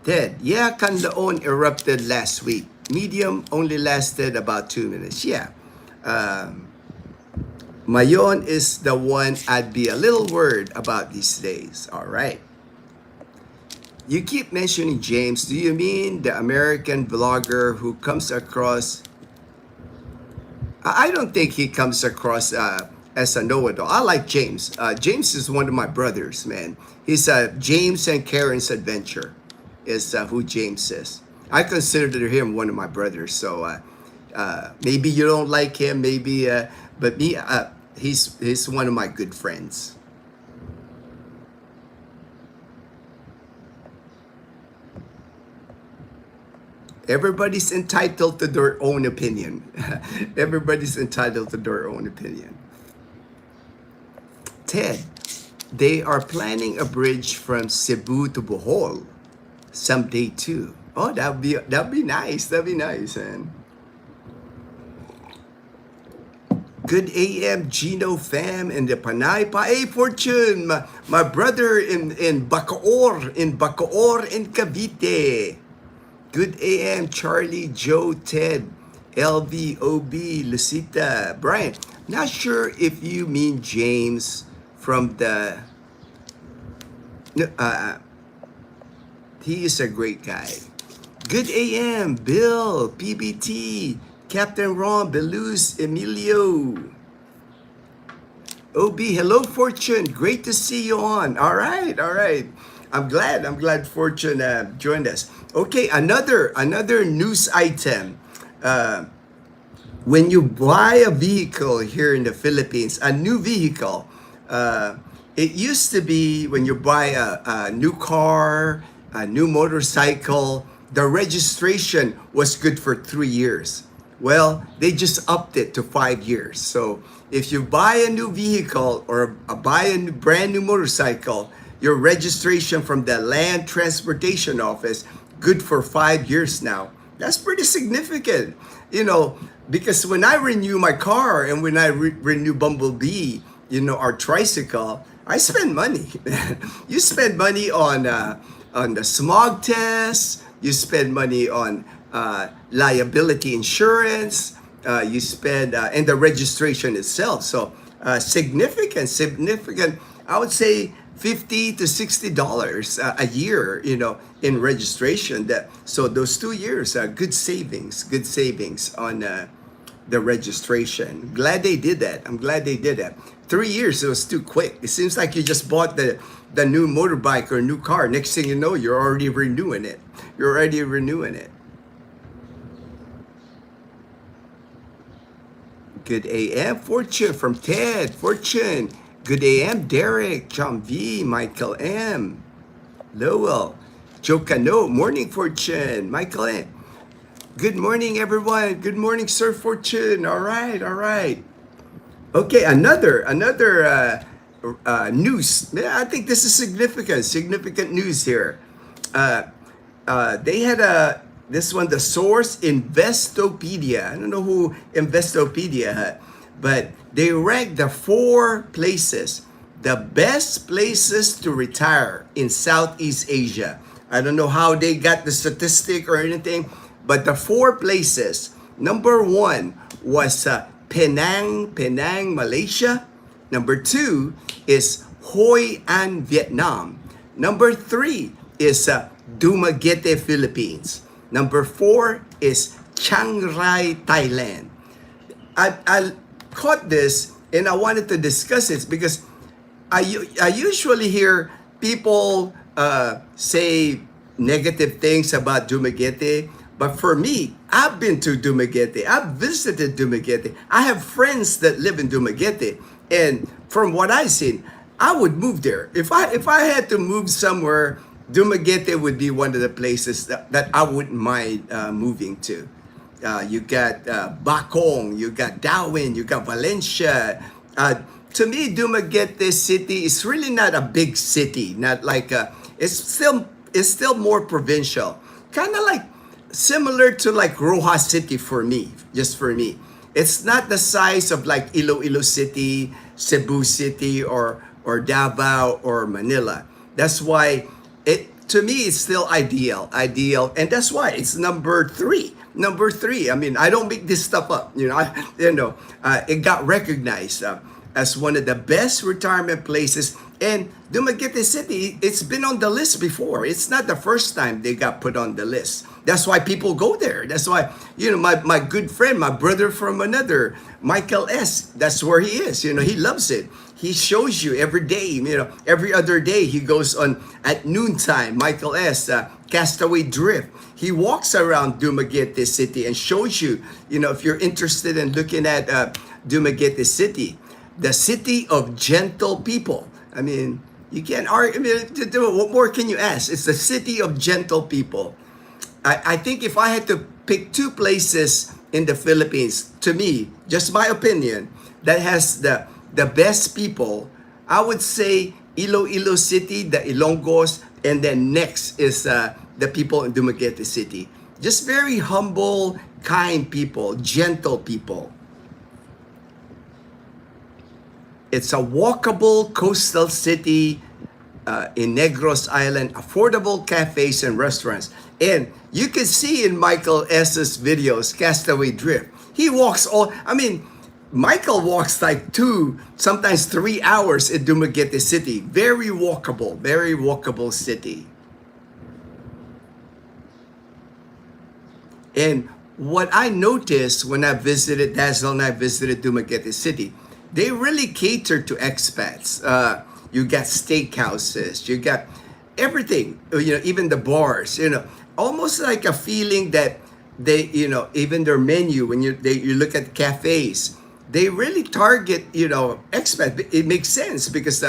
Ted, yeah, Kanlaon erupted last week. Medium only lasted about 2 minutes. Yeah. Mayon is the one I'd be a little worried about these days. All right. You keep mentioning James. Do you mean the American vlogger who comes across? I don't think he comes across as a know-it-all. I like James. James is one of my brothers, man. He's James and Karen's Adventure. Is who James is. I consider him one of my brothers. So maybe you don't like him, maybe, but me, he's one of my good friends. Everybody's entitled to their own opinion. Everybody's entitled to their own opinion. Ted, they are planning a bridge from Cebu to Bohol someday too. Oh, that'd be nice. That'd be nice, man. Good AM, Gino fam, and the Panay Pa. Hey, Fortune, my brother in Bacoor, in Cavite. Good AM, Charlie, Joe, Ted, LV, OB, Lucita, Brian. Not sure if you mean James from the. No, he is a great guy. Good AM, Bill, PBT, Captain Ron, Belus, Emilio. OB, hello Fortune, great to see you on. All right, all right. I'm glad Fortune joined us. Okay, another news item. When you buy a vehicle here in the Philippines, a new vehicle, it used to be when you buy a new car, a new motorcycle, the registration was good for 3 years. Well, they just upped it to 5 years. So if you buy a new vehicle or buy a brand new motorcycle, your registration from the Land Transportation Office, good for 5 years now. That's pretty significant, because when I renew my car and when I renew Bumblebee, our tricycle, I spend money. You spend money on the smog test. You spend money on liability insurance. You spend and the registration itself. So significant. I would say $50 to $60 a year, in registration. So those 2 years are good savings on the registration. Glad they did that. I'm glad they did that. 3 years, it was too quick. It seems like you just bought the new motorbike or new car. Next thing you know, you're already renewing it. Good AM, Fortune from Ted. Fortune. Good AM, Derek, John V, Michael M, Lowell, Joe Cano. Morning, Fortune. Michael M. Good morning, everyone. Good morning, Sir Fortune. All right. Okay, another news. I think this is significant news here. They had this one, the source, Investopedia. I don't know who Investopedia had, but they ranked the 4 places, the best places to retire in Southeast Asia. I don't know how they got the statistic or anything, but the 4 places. Number 1 was Penang, Malaysia. Number 2 is Hoi An, Vietnam. Number 3 is Dumaguete, Philippines. Number 4 is Chiang Rai, Thailand. I caught this and I wanted to discuss it because I usually hear people say negative things about Dumaguete. But for me, I've been to Dumaguete. I've visited Dumaguete. I have friends that live in Dumaguete. And from what I've seen, I would move there. If I had to move somewhere, Dumaguete would be one of the places that I wouldn't mind moving to. You got Bacong, you got Darwin, you got Valencia. To me, Dumaguete City is really not a big city. Not like it's still more provincial. Kind of like similar to like Rojas City for me, just for me. It's not the size of like Iloilo City, Cebu City, or Davao or Manila. That's why to me it's still ideal, and that's why it's number 3. I mean, I don't make this stuff up. It got recognized as one of the best retirement places. And Dumaguete City, it's been on the list before. It's not the first time they got put on the list. That's why people go there. That's why, my good friend, my brother from another, Michael S., that's where he is. He loves it. He shows you every day, every other day he goes on at noontime, Michael S., Castaway Drift. He walks around Dumaguete City and shows you, if you're interested in looking at Dumaguete City, the city of gentle people. I mean, you can't argue. What more can you ask? It's the city of gentle people. I think if I had to pick two places in the Philippines, to me, just my opinion, that has the best people, I would say Iloilo City, the Ilonggos, and then next is the people in Dumaguete City. Just very humble, kind people, gentle people. It's a walkable coastal city in Negros Island, affordable cafes and restaurants. And you can see in Michael S.'s videos, Castaway Drift, he walks all, I mean, Michael walks like 2, sometimes 3 hours in Dumaguete City. Very walkable city. And what I noticed when I visited Dazzle and I visited Dumaguete City, they really cater to expats. You got steakhouses, you got everything, even the bars, almost like a feeling that they, even their menu, when you look at cafes, they really target, expats. It makes sense because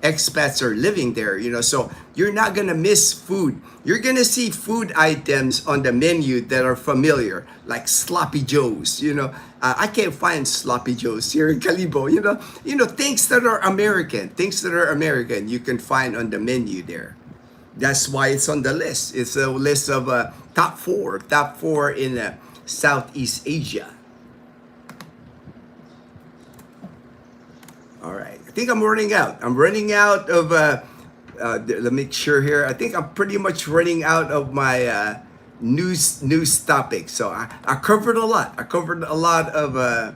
expats are living there, so you're not gonna miss food. You're gonna see food items on the menu that are familiar, like sloppy joes. I can't find sloppy joes here in Calibo. Things that are American, you can find on the menu there. That's why it's on the list. It's a list of top four in Southeast Asia. All right, I think I'm running out. I'm running out of. Let me make sure here. I think I'm pretty much running out of my news topics. So I covered a lot. I covered a lot of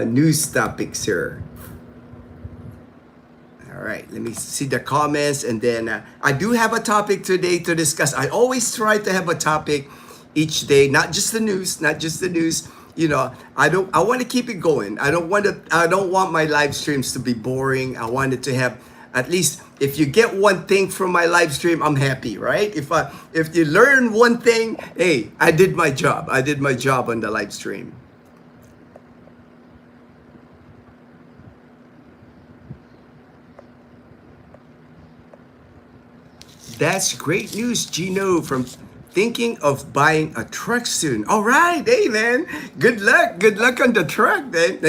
news topics here. All right, let me see the comments, and then I do have a topic today to discuss. I always try to have a topic each day, not just the news. I want to keep it going. I don't want my live streams to be boring. I want it to have, at least if you get one thing from my live stream, I'm happy, right? If you learn one thing, hey, I did my job. I did my job on the live stream. That's great news, Gino, from thinking of buying a truck soon. All right, hey man, good luck on the truck, man.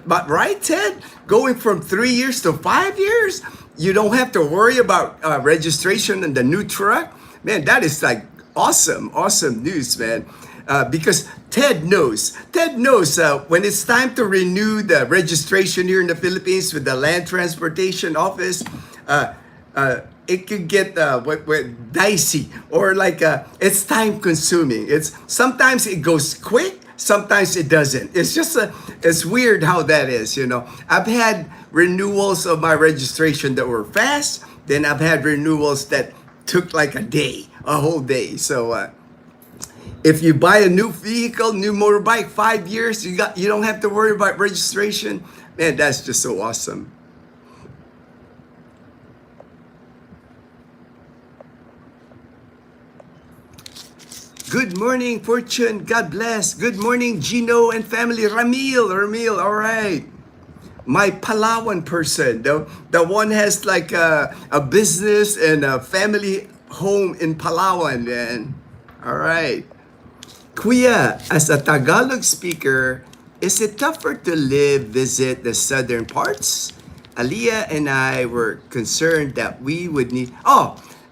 But right, Ted, going from 3 years to 5 years, you don't have to worry about registration on the new truck, man. That is like awesome news, man. Because Ted knows when it's time to renew the registration here in the Philippines with the Land Transportation Office. It could get dicey, or like it's time consuming. Sometimes it goes quick, sometimes it doesn't. It's weird how that is. I've had renewals of my registration that were fast, then I've had renewals that took like a whole day. So if you buy a new vehicle, new motorbike, 5 years, you don't have to worry about registration. Man, that's just so awesome. Good morning, Fortune. God bless. Good morning, Gino and family. Ramil, all right. My Palawan person, the one has like a business and a family home in Palawan, man. All right. Kuya, as a Tagalog speaker, is it tougher to visit the southern parts? Aliyah and I were concerned that we would need...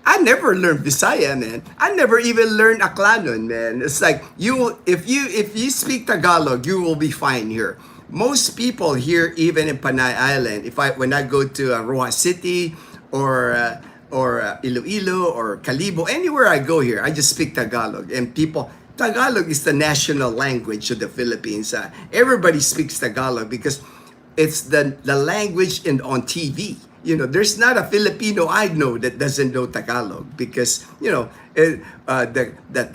I never learned Bisaya, man. I never even learned Aklanon, man. It's like if you speak Tagalog, you will be fine here. Most people here, even in Panay Island, when I go to Roa City or Iloilo or Calibo, anywhere I go here, I just speak Tagalog. And Tagalog is the national language of the Philippines. Everybody speaks Tagalog because it's the language on TV. There's not a Filipino I know that doesn't know Tagalog because, the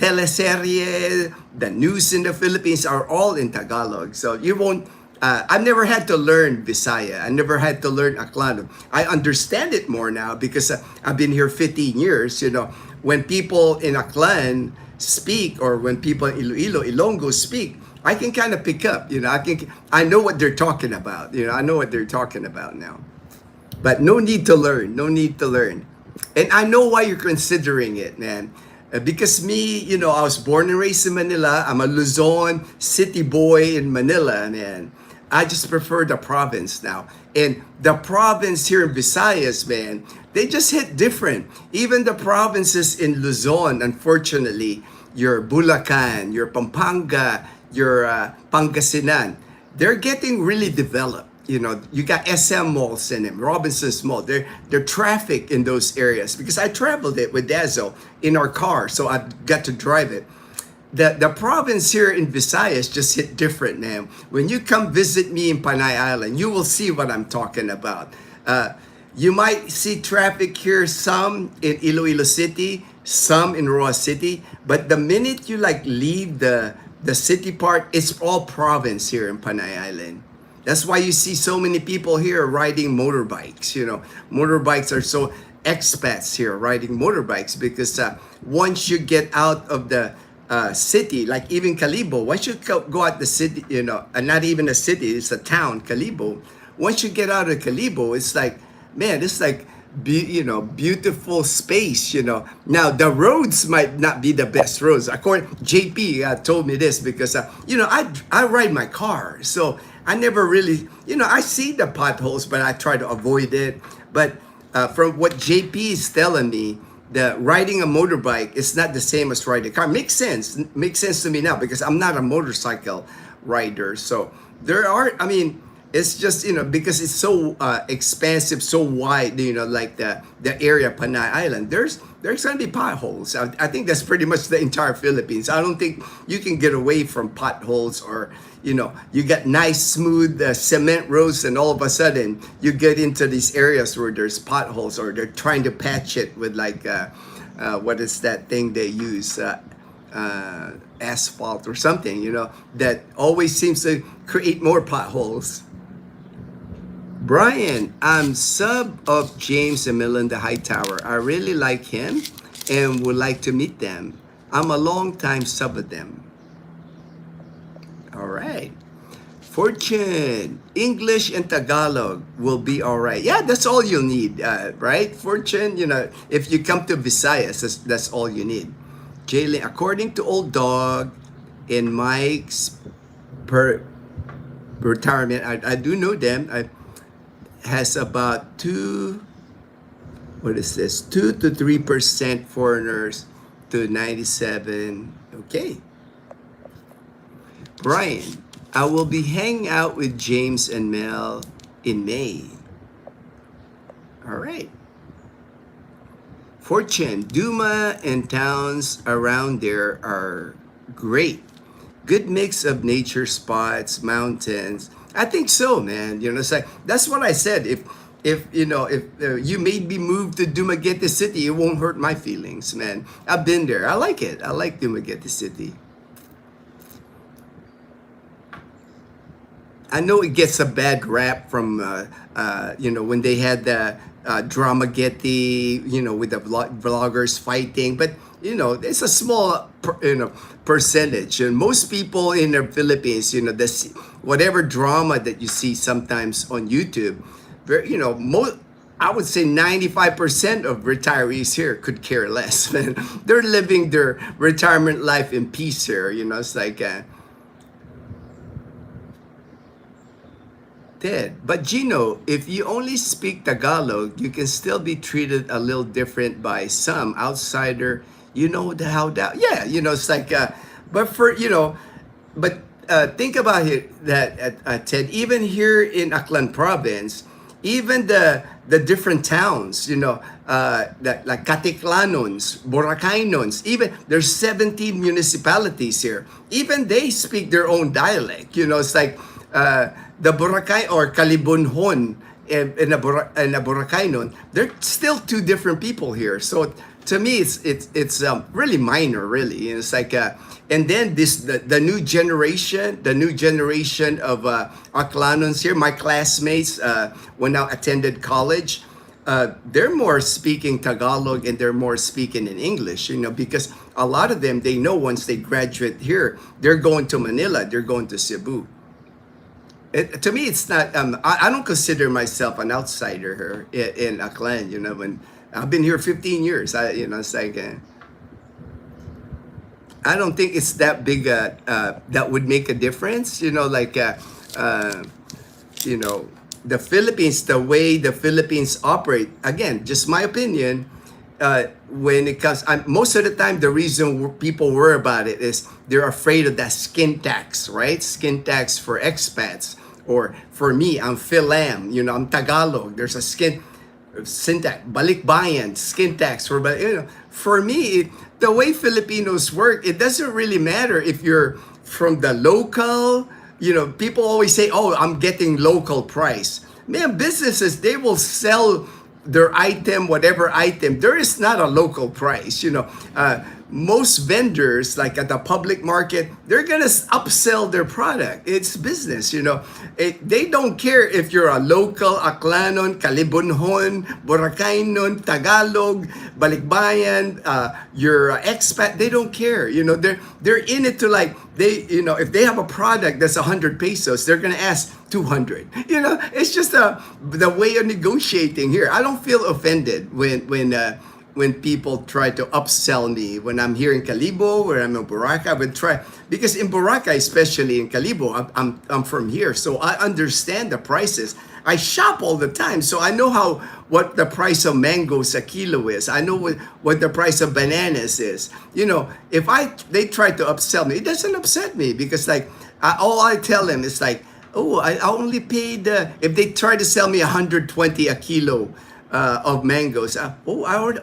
teleserye, the news in the Philippines are all in Tagalog. So you won't, I've never had to learn Visaya. I never had to learn Aklano. I understand it more now because I've been here 15 years. When people in Aklan speak, or when people in Iloilo, Ilonggo speak, I can kind of pick up, I know what they're talking about. I know what they're talking about now. But no need to learn. And I know why you're considering it, man. Because me, I was born and raised in Manila. I'm a Luzon city boy in Manila, man. I just prefer the province now. And the province here in Visayas, man, they just hit different. Even the provinces in Luzon, unfortunately, your Bulacan, your Pampanga, your Pangasinan, they're getting really developed. You got SM malls in them, Robinson's Mall. They're traffic in those areas because I traveled it with Dazzle in our car, so I got to drive it. The province here in Visayas just hit different, man. When you come visit me in Panay Island, you will see what I'm talking about. You might see traffic here, some in Iloilo City, some in Roa City, but the minute you like leave the city part, it's all province here in Panay Island. That's why you see so many people here riding motorbikes. Motorbikes are so expats here riding motorbikes because once you get out of the city, like even Calibo, once you go out the city, and not even a city, it's a town, Calibo. Once you get out of Calibo, it's like, man, it's like, beautiful space. Now the roads might not be the best roads. According JP told me this because I ride my car, so I never really, I see the potholes, but I try to avoid it. But from what JP is telling me, the riding a motorbike is not the same as riding a car. Makes sense to me now because I'm not a motorcycle rider. So there are, it's just, because it's so expansive, so wide, like the area Panay Island, there's going to be potholes. I think that's pretty much the entire Philippines. I don't think you can get away from potholes or, you got nice smooth cement roads and all of a sudden you get into these areas where there's potholes or they're trying to patch it with like, what is that thing they use? Asphalt or something, that always seems to create more potholes. Brian, I'm sub of James and Melinda Hightower. I really like him and would like to meet them. I'm a long time sub of them. All right. Fortune, English and Tagalog will be all right. Yeah, that's all you'll need, right? Fortune, if you come to Visayas, that's all you need. Jalen, according to Old Dog in Mike's retirement, I do know them. Has about 2 to 3% foreigners to 97. Okay. Brian, I will be hanging out with James and Mel in May. All right. Fortune, Duma and towns around there are great. Good mix of nature spots, mountains. I think so, man. It's like, that's what I said. If you made me move to Dumaguete City, it won't hurt my feelings, man. I've been there. I like it. I like Dumaguete City. I know it gets a bad rap from, when they had the Dramagetti, with the vloggers fighting, but it's a small, percentage. And most people in the Philippines, this whatever drama that you see sometimes on YouTube, I would say 95% of retirees here could care less, man. They're living their retirement life in peace here. It's like. Ted. But Gino, if you only speak Tagalog, you can still be treated a little different by some outsider. How that, yeah, it's like, but think about it that Ted, even here in Aklan province, even the different towns, like Katiklanons, Boracaynons, even there's 17 municipalities here. Even they speak their own dialect. It's like, the Boracay or Kalibunhon and a Boracaynon, they're still two different people here. So to me, it's really minor, really. It's like, and then the new generation of Aklanons here, my classmates, when I attended college, they're more speaking Tagalog and they're more speaking in English, because a lot of them, they know once they graduate here, they're going to Manila, they're going to Cebu. To me, it's not. I don't consider myself an outsider here in Aklan. When I've been here 15 years, it's like. I don't think it's that big. That would make a difference. Uh, you know, the Philippines, the way the Philippines operate. Again, just my opinion. When it comes, most of the time, the reason people worry about it is they're afraid of that skin tax, right? Skin tax for expats, or for me, I'm Philam. I'm Tagalog. There's a skin tax, balikbayan, skin tax for me, the way Filipinos work, it doesn't really matter if you're from the local. People always say, "Oh, I'm getting local price." Man, businesses, they will sell their item, whatever item. There is not a local price. Most vendors, like at the public market, they're gonna upsell their product. It's business. They don't care if you're a local, Aklanon, Kalibunhon, Boracaynon, Tagalog, Balikbayan, you're an expat. They don't care. They're in it to, like, if they have a product that's 100 pesos, they're gonna ask 200. It's just the way of negotiating here. I don't feel offended when people try to upsell me when I'm here in Calibo, where I'm in Boracay. I would try, because in Boracay, especially in Calibo, I'm from here, so I understand the prices. I shop all the time, so I know what the price of mangoes a kilo is. I know what the price of bananas is. If they try to upsell me, it doesn't upset me, because, like, all I tell them is like, oh, I only paid. If they try to sell me 120 a kilo of mangoes, I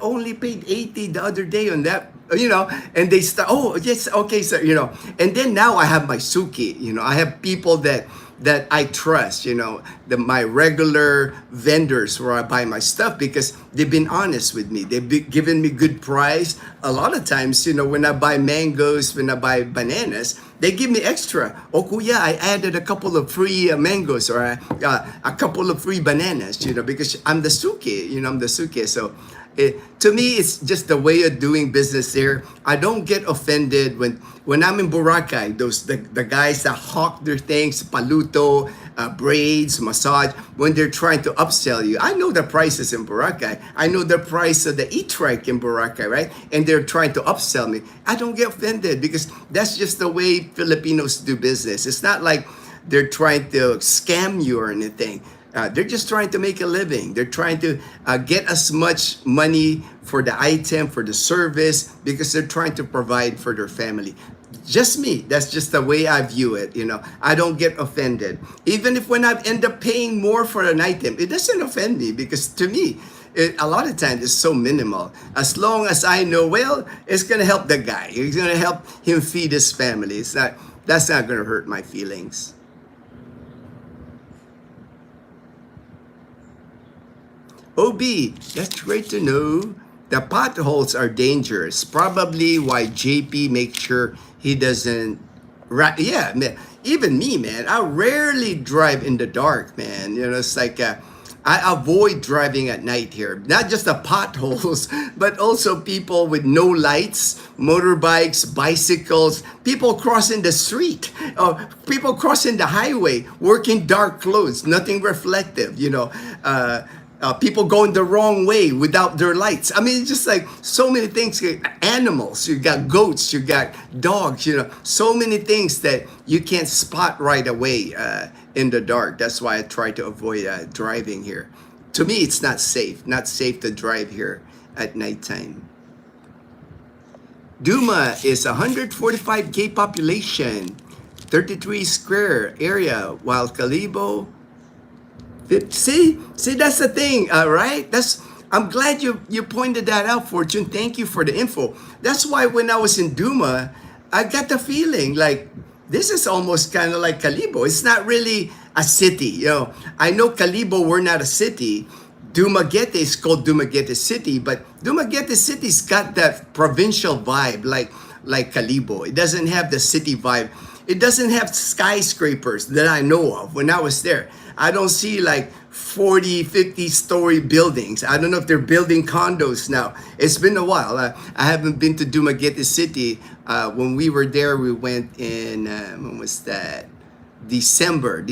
only paid 80 the other day on that. And they start, oh yes, okay, sir. And then now I have my suki. I have people that I trust. My regular vendors where I buy my stuff, because they've been honest with me. They've given me good price. A lot of times, when I buy mangoes, when I buy bananas, they give me extra. Oh, kuya, I added a couple of free mangoes, or a couple of free bananas, because I'm the suki, I'm the suki. So to me, it's just the way of doing business there. I don't get offended when I'm in Boracay. The guys that hawk their things, paluto, braids, massage, when they're trying to upsell you. I know the prices in Boracay. I know the price of the e-trike in Boracay, right? And they're trying to upsell me. I don't get offended, because that's just the way Filipinos do business. It's not like they're trying to scam you or anything. They're just trying to make a living. They're trying to get as much money for the item, for the service, because they're trying to provide for their family. Just me. That's just the way I view it. I don't get offended. Even if when I end up paying more for an item, it doesn't offend me, because to me, a lot of times it's so minimal. As long as I know, well, it's going to help the guy. It's going to help him feed his family. That's not going to hurt my feelings. OB, that's great to know. The potholes are dangerous. Probably why JP makes sure he doesn't. Yeah, man. Even me, man. I rarely drive in the dark, man. It's like I avoid driving at night here. Not just the potholes, but also people with no lights, motorbikes, bicycles, people crossing the street, people crossing the highway, wearing dark clothes, nothing reflective. People going the wrong way without their lights. I mean, it's just like so many things. Animals, you got goats, you got dogs, so many things that you can't spot right away in the dark. That's why I try to avoid driving here. To me, it's not safe to drive here at nighttime. Duma is 145K population, 33 square area, while Calibo, see, that's the thing, right? I'm glad you pointed that out, Fortune. Thank you for the info. That's why when I was in Duma, I got the feeling like this is almost kind of like Calibo. It's not really a city. I know Calibo, we're not a city. Dumaguete is called Dumaguete City, but Dumaguete City's got that provincial vibe, like Calibo. It doesn't have the city vibe. It doesn't have skyscrapers that I know of. When I was there, I don't see like 40, 50-story buildings. I don't know if they're building condos now. It's been a while. I haven't been to Dumaguete City. When we were there, we went in, when was that? December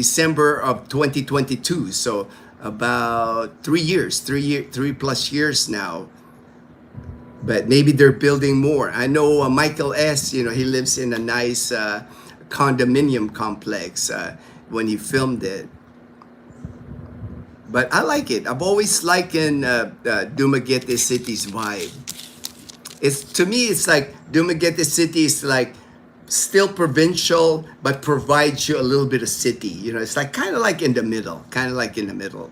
of 2022. So about 3 plus years now. but maybe they're building more. I know Michael S. He lives in a nice condominium complex when he filmed it. But I like it. I've always likened Dumaguete City's vibe. It's to me, it's like Dumaguete City is like still provincial, but provides you a little bit of city. It's like kind of like in the middle, kind of like in the middle.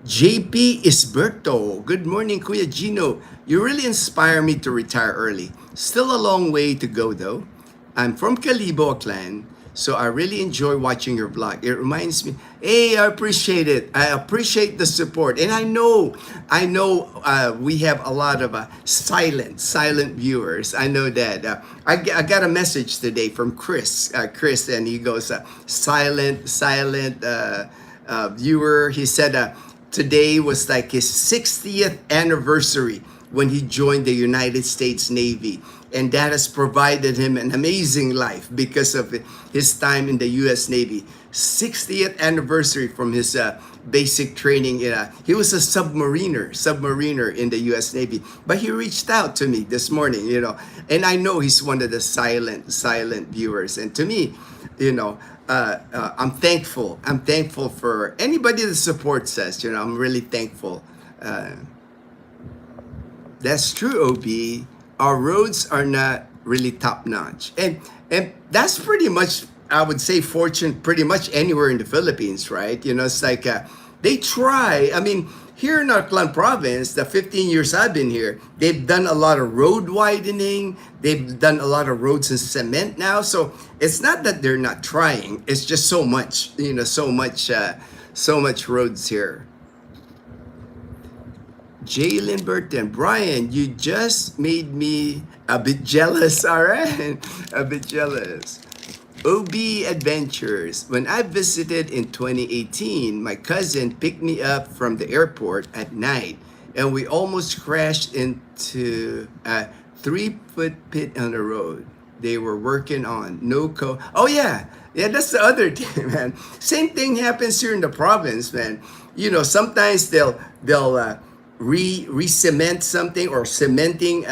JP Isberto, good morning, Kuya Gino. You really inspire me to retire early. Still a long way to go though. I'm from Calibo, clan, so I really enjoy watching your vlog. It reminds me, hey, I appreciate it. I appreciate the support. And I know we have a lot of silent viewers. I know that. I got a message today from Chris, and he goes, silent viewer. He said, today was like his 60th anniversary when he joined the United States Navy. And that has provided him an amazing life because of his time in the U.S. Navy. 60th anniversary from his basic training. He was a submariner in the U.S. Navy. But he reached out to me this morning, and I know he's one of the silent viewers. And to me, I'm thankful. I'm thankful for anybody that supports us. I'm really thankful. That's true, OB. Our roads are not really top notch, and that's pretty much, I would say, fortune pretty much anywhere in the Philippines, right? It's like they try. I mean, here in our Aklan province, the 15 years I've been here, they've done a lot of road widening. They've done a lot of roads in cement now. So it's not that they're not trying. It's just so much, so much roads here. Jalen Burton, Brian, you just made me a bit jealous, all right? A bit jealous. OB Adventures. When I visited in 2018, my cousin picked me up from the airport at night, and we almost crashed into a 3-foot pit on the road. They were working on Oh yeah, that's the other thing, man. Same thing happens here in the province, man. Sometimes they'll re-cement something or cementing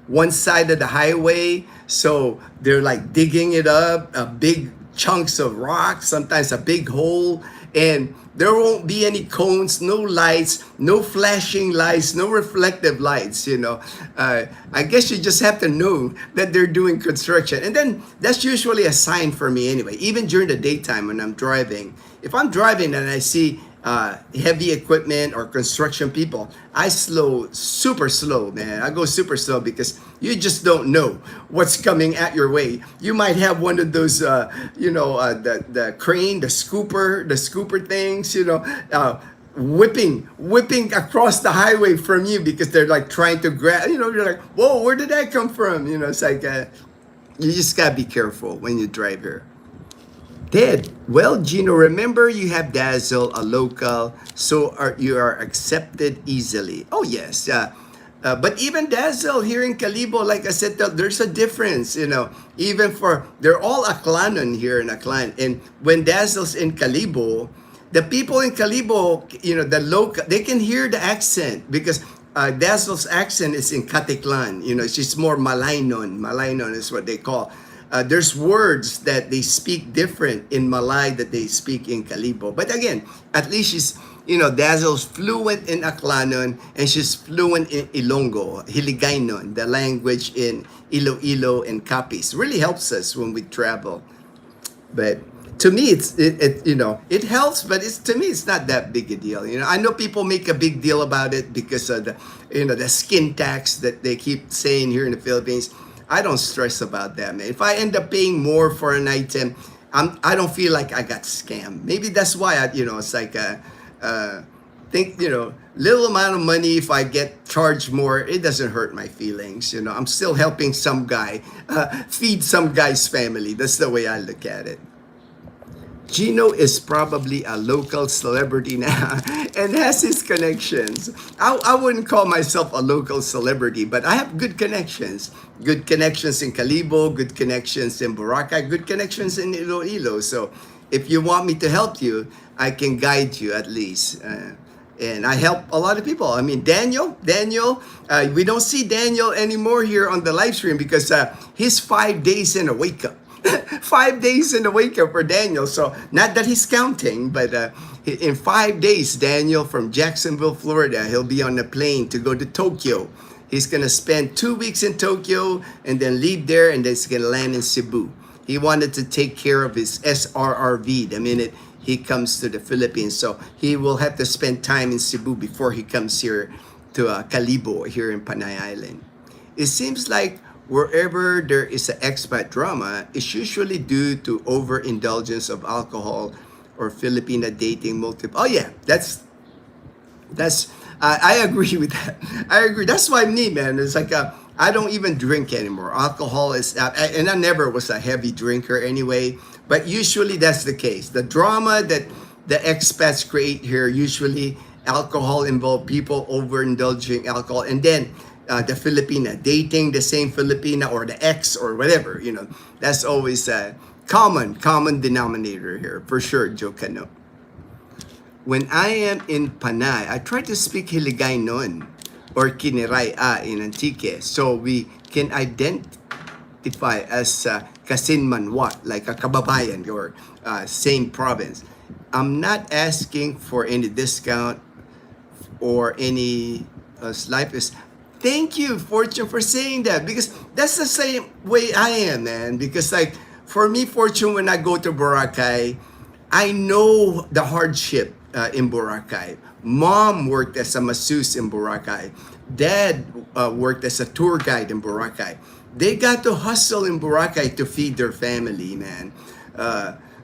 one side of the highway, so they're like digging it up, big chunks of rock, sometimes a big hole, and there won't be any cones, no lights, no flashing lights, no reflective lights. I guess you just have to know that they're doing construction, and then that's usually a sign for me anyway. Even during the daytime when I'm driving, if I'm driving and I see heavy equipment or construction people, I super slow, man. I go super slow because you just don't know what's coming at your way. You might have one of those, the crane, the scooper things, whipping across the highway from you because they're like trying to grab, you're like, whoa, where did that come from? It's like, you just gotta be careful when you drive here. Ted, well, Gino, remember you have Dazzle, a local, so you are accepted easily. Oh, yes. But even Dazzle here in Calibo, like I said, there's a difference, even they're all Aklanon here in Aklan. And when Dazzle's in Calibo, the people in Calibo, the local, they can hear the accent because Dazzle's accent is in Katiklan. She's more Malaynon. Malaynon is what they call. There's words that they speak different in Malay that they speak in Calibo. But again, at least she's, Dazzle's fluent in Aklanon and she's fluent in Ilonggo, Hiligaynon, the language in Iloilo and Capiz. Really helps us when we travel. But to me, it helps, but to me, it's not that big a deal. I know people make a big deal about it because of the skin tax that they keep saying here in the Philippines. I don't stress about that, man. If I end up paying more for an item, I don't feel like I got scammed. Maybe that's why it's like think little amount of money. If I get charged more, it doesn't hurt my feelings. I'm still helping some guy feed some guy's family. That's the way I look at it. Gino is probably a local celebrity now and has his connections. I wouldn't call myself a local celebrity, but I have good connections. Good connections in Calibo, good connections in Boracay, good connections in Iloilo. So if you want me to help you, I can guide you at least. And I help a lot of people. I mean, Daniel, we don't see Daniel anymore here on the live stream because he's 5 days in a wake up. 5 days in the wake up for Daniel. So not that he's counting, but in 5 days, Daniel from Jacksonville, Florida, he'll be on a plane to go to Tokyo. He's gonna spend 2 weeks in Tokyo and then leave there, and then he's gonna land in Cebu. He wanted to take care of his SRRV the minute he comes to the Philippines. So he will have to spend time in Cebu before he comes here to Calibo here in Panay Island. It seems like wherever there is an expat drama, it's usually due to overindulgence of alcohol or Filipina dating multiple. Oh yeah, that's I agree with that. I agree. That's why me, man. It's like I don't even drink anymore. Alcohol is, and I never was a heavy drinker anyway. But usually that's the case. The drama that the expats create here, usually alcohol involved, people overindulging alcohol, and then the Filipina dating the same Filipina or the ex or whatever. You know, that's always a common denominator here for sure, Joe Cano. When I am in Panay, I try to speak Hiligaynon or Kiniray in Antique, so we can identify as kasinmanwa, like a kababayan or same province. I'm not asking for any discount or any life is. Thank you, Fortune, for saying that, because that's the same way I am, man. Because like for me, Fortune, when I go to Boracay, I know the hardship in Boracay. Mom worked as a masseuse in Boracay. Dad worked as a tour guide in Boracay. They got to hustle in Boracay to feed their family, man.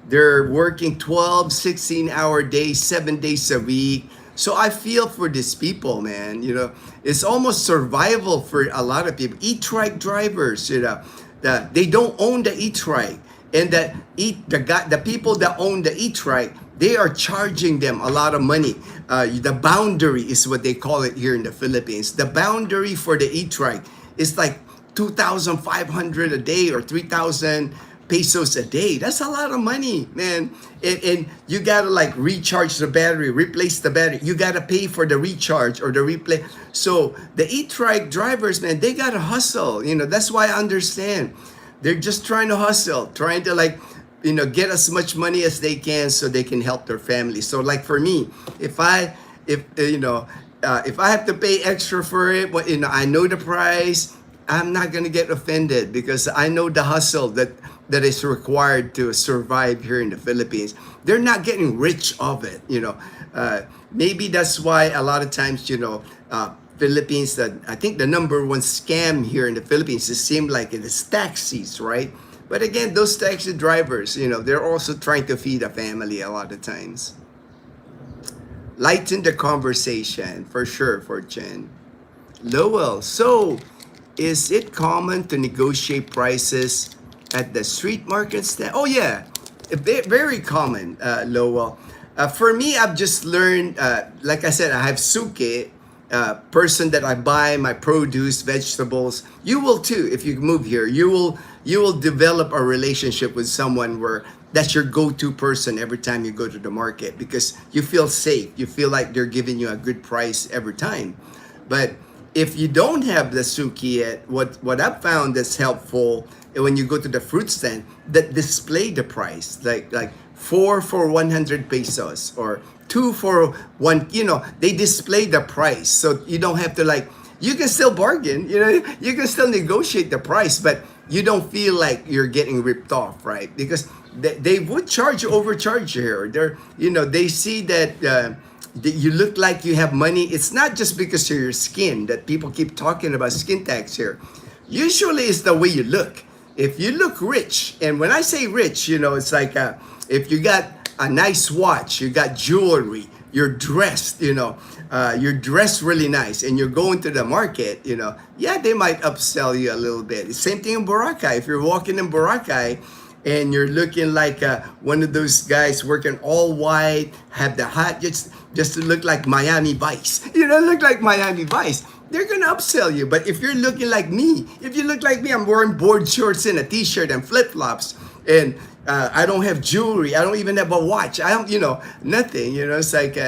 They're working 12, 16-hour days, 7 days a week. So I feel for these people, man. You know, it's almost survival for a lot of people. E-trike drivers, you know, they don't own the e-trike. And the people that own the e-trike, they are charging them a lot of money. The boundary is what they call it here in the Philippines. The boundary for the e-trike is like 2,500 a day or 3,000 pesos a day. That's a lot of money, man. And you gotta like recharge the battery, replace the battery. You gotta pay for the recharge or the replay. So the e-trike drivers, man, they gotta hustle. You know, that's why I understand. They're just trying to hustle, trying to like, you know, get as much money as they can so they can help their family. So like for me, if I have to pay extra for it, but you know, I know the price, I'm not gonna get offended because I know the hustle that is required to survive here in the Philippines. They're not getting rich of it, you know. Maybe that's why a lot of times, you know, Philippines, that I think the number one scam here in the Philippines, it seemed like it is taxis, right? But again, those taxi drivers, you know, they're also trying to feed a family a lot of times. Lighten the conversation, for sure, Fortune. Lowell, so is it common to negotiate prices at the street market stand? Oh yeah, very common, Lowell. For me, I've just learned, like I said, I have suke, person that I buy my produce, vegetables. You will too if you move here. You will develop a relationship with someone where that's your go-to person every time you go to the market because you feel safe. You feel like they're giving you a good price every time. But if you don't have the suki yet, what I've found that's helpful when you go to the fruit stand, that display the price, like 4 for 100 pesos or 2 for 1, you know, they display the price. So you don't have to like, you can still bargain, you know, you can still negotiate the price, but you don't feel like you're getting ripped off, right? Because they would overcharge you here. They're, you know, they see that you look like you have money. It's not just because of your skin that people keep talking about skin tax here. Usually it's the way you look. If you look rich, and when I say rich, you know, it's like if you got a nice watch, you got jewelry, you're dressed, you know, you're dressed really nice, and you're going to the market, you know, yeah, they might upsell you a little bit. Same thing in Boracay. If you're walking in Boracay and you're looking like one of those guys working all white, have the hat just to look like Miami Vice, you know, look like Miami Vice, they're gonna upsell you. But if you're looking like me, if you look like me, I'm wearing board shorts and a t-shirt and flip-flops, and I don't have jewelry, I don't even have a watch, I don't, you know, nothing, you know, it's like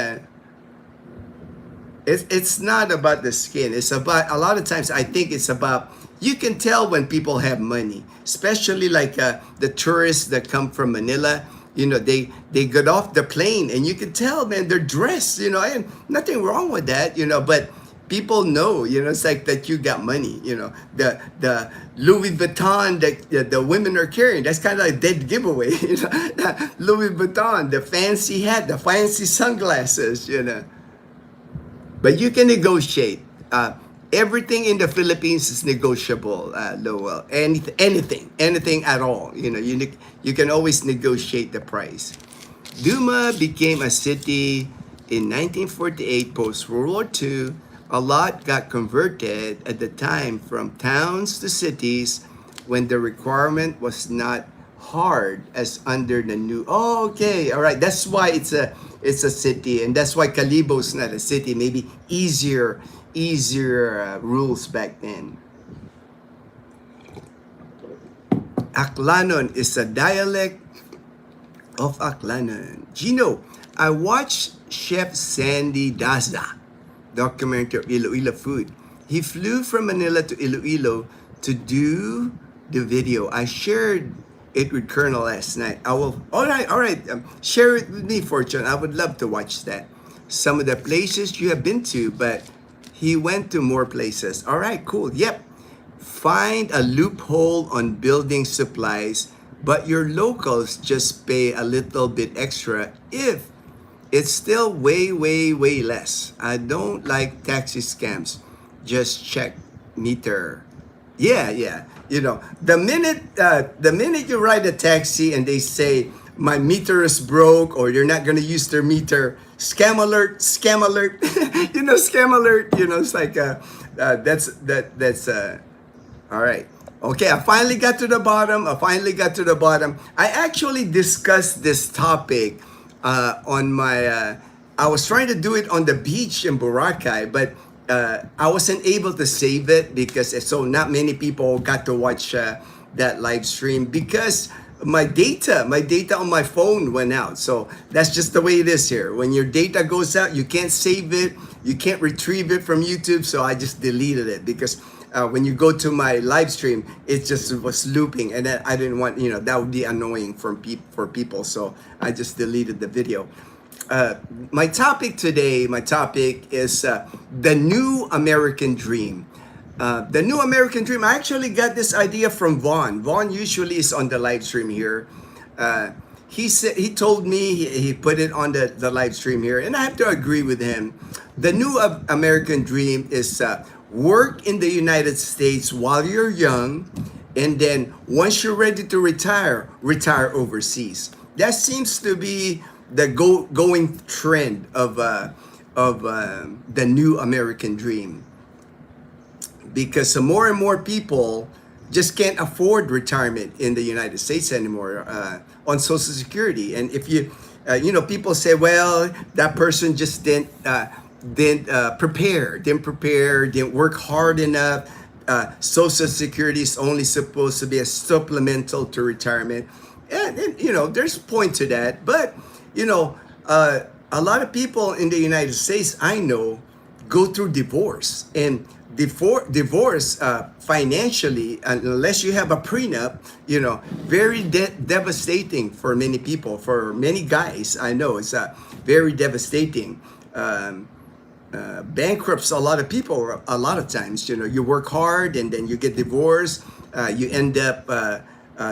It's not about the skin. It's about, a lot of times I think it's about, you can tell when people have money, especially like the tourists that come from Manila. You know, they get off the plane and you can tell, man, they're dressed, you know, and nothing wrong with that, you know, but people know, you know, it's like that you got money, you know, the Louis Vuitton that the women are carrying, that's kind of like dead giveaway, you know, Louis Vuitton, the fancy hat, the fancy sunglasses, you know. But you can negotiate. Everything in the Philippines is negotiable, Lowell. Anything at all. You know, you can always negotiate the price. Duma became a city in 1948 post World War II. A lot got converted at the time from towns to cities when the requirement was not hard as under the new. Oh, okay, all right. That's why it's a city, and that's why Calibo's not a city. Maybe easier rules back then. Aklanon is a dialect of Aklanon. Gino, I watched Chef Sandy Daza documentary of Iloilo food. He flew from Manila to Iloilo to do the video. I shared it with Colonel last night. I will, all right, share it with me, Fortune. I would love to watch that. Some of the places you have been to, but he went to more places. All right, cool. Yep. Find a loophole on building supplies, but your locals just pay a little bit extra if it's still way less. I don't like taxi scams. Just check meter. Yeah. You know, the minute you ride a taxi and they say my meter is broke or you're not gonna use their meter, scam alert, scam alert. You know, scam alert. You know, it's like that's all right. Okay, I finally got to the bottom. I actually discussed this topic on my. I was trying to do it on the beach in Boracay, but I wasn't able to save it because so not many people got to watch that live stream because my data on my phone went out. So that's just the way it is here. When your data goes out, you can't save it, you can't retrieve it from YouTube. So I just deleted it because when you go to my live stream, it just was looping, and I didn't want, you know, that would be annoying for people. So I just deleted the video. My topic today, is the new American dream. The new American dream. I actually got this idea from Vaughn. Vaughn usually is on the live stream here. He told me, he put it on the live stream here, and I have to agree with him. The new American dream is work in the United States while you're young, and then once you're ready to retire overseas. That seems to be the going trend of the new American dream, because more and more people just can't afford retirement in the United States anymore on Social Security. And if you people say, well, that person just didn't prepare, didn't work hard enough. Social Security is only supposed to be a supplemental to retirement, and there's a point to that. But a lot of people in the United States I know go through divorce, and divorce financially, unless you have a prenup, very devastating for many people. For many guys I know, it's very devastating. Bankrupts a lot of people a lot of times. You work hard and then you get divorced, you end up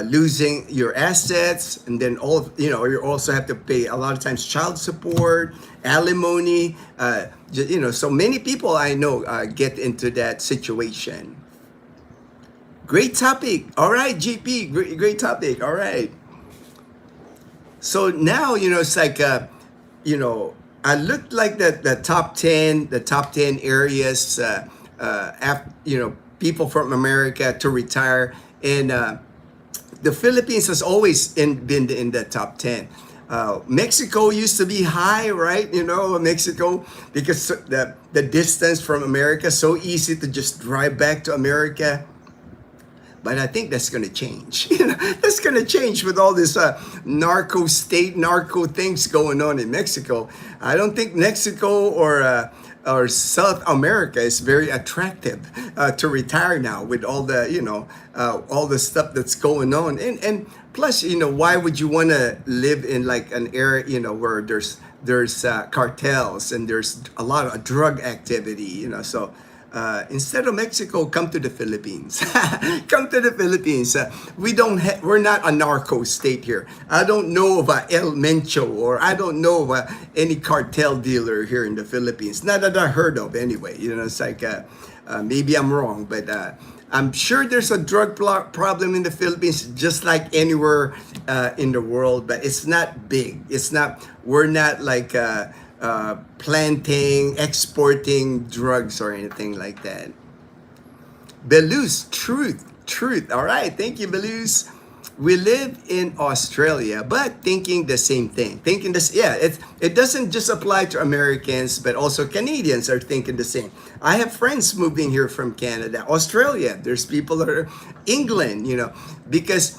losing your assets, and then you also have to pay a lot of times child support, alimony. So many people I know get into that situation. Great topic. All right, GP, great topic. All right. So now it's like I looked like the top 10 areas people from America to retire, and the Philippines has always been in the top 10. Mexico used to be high, right? Mexico, because the distance from America, so easy to just drive back to America. But I think that's going to change. That's going to change with all this narco things going on in Mexico. I don't think Mexico or or South America is very attractive to retire now with all the, all the stuff that's going on. And plus, why would you want to live in like an area, where there's cartels and there's a lot of drug activity, so instead of Mexico, come to the Philippines. Come to the Philippines. We're not a narco state here. I don't know of a El Mencho, or I don't know of any cartel dealer here in the Philippines. Not that I heard of anyway. It's like maybe I'm wrong, but I'm sure there's a drug problem in the Philippines, just like anywhere in the world, but it's not big. We're not like planting, exporting drugs or anything like that. Belus, truth. All right, thank you, Belus. We live in Australia, but thinking the same thing. Thinking this, yeah, it doesn't just apply to Americans, but also Canadians are thinking the same. I have friends moving here from Canada, Australia. There's people that are England, because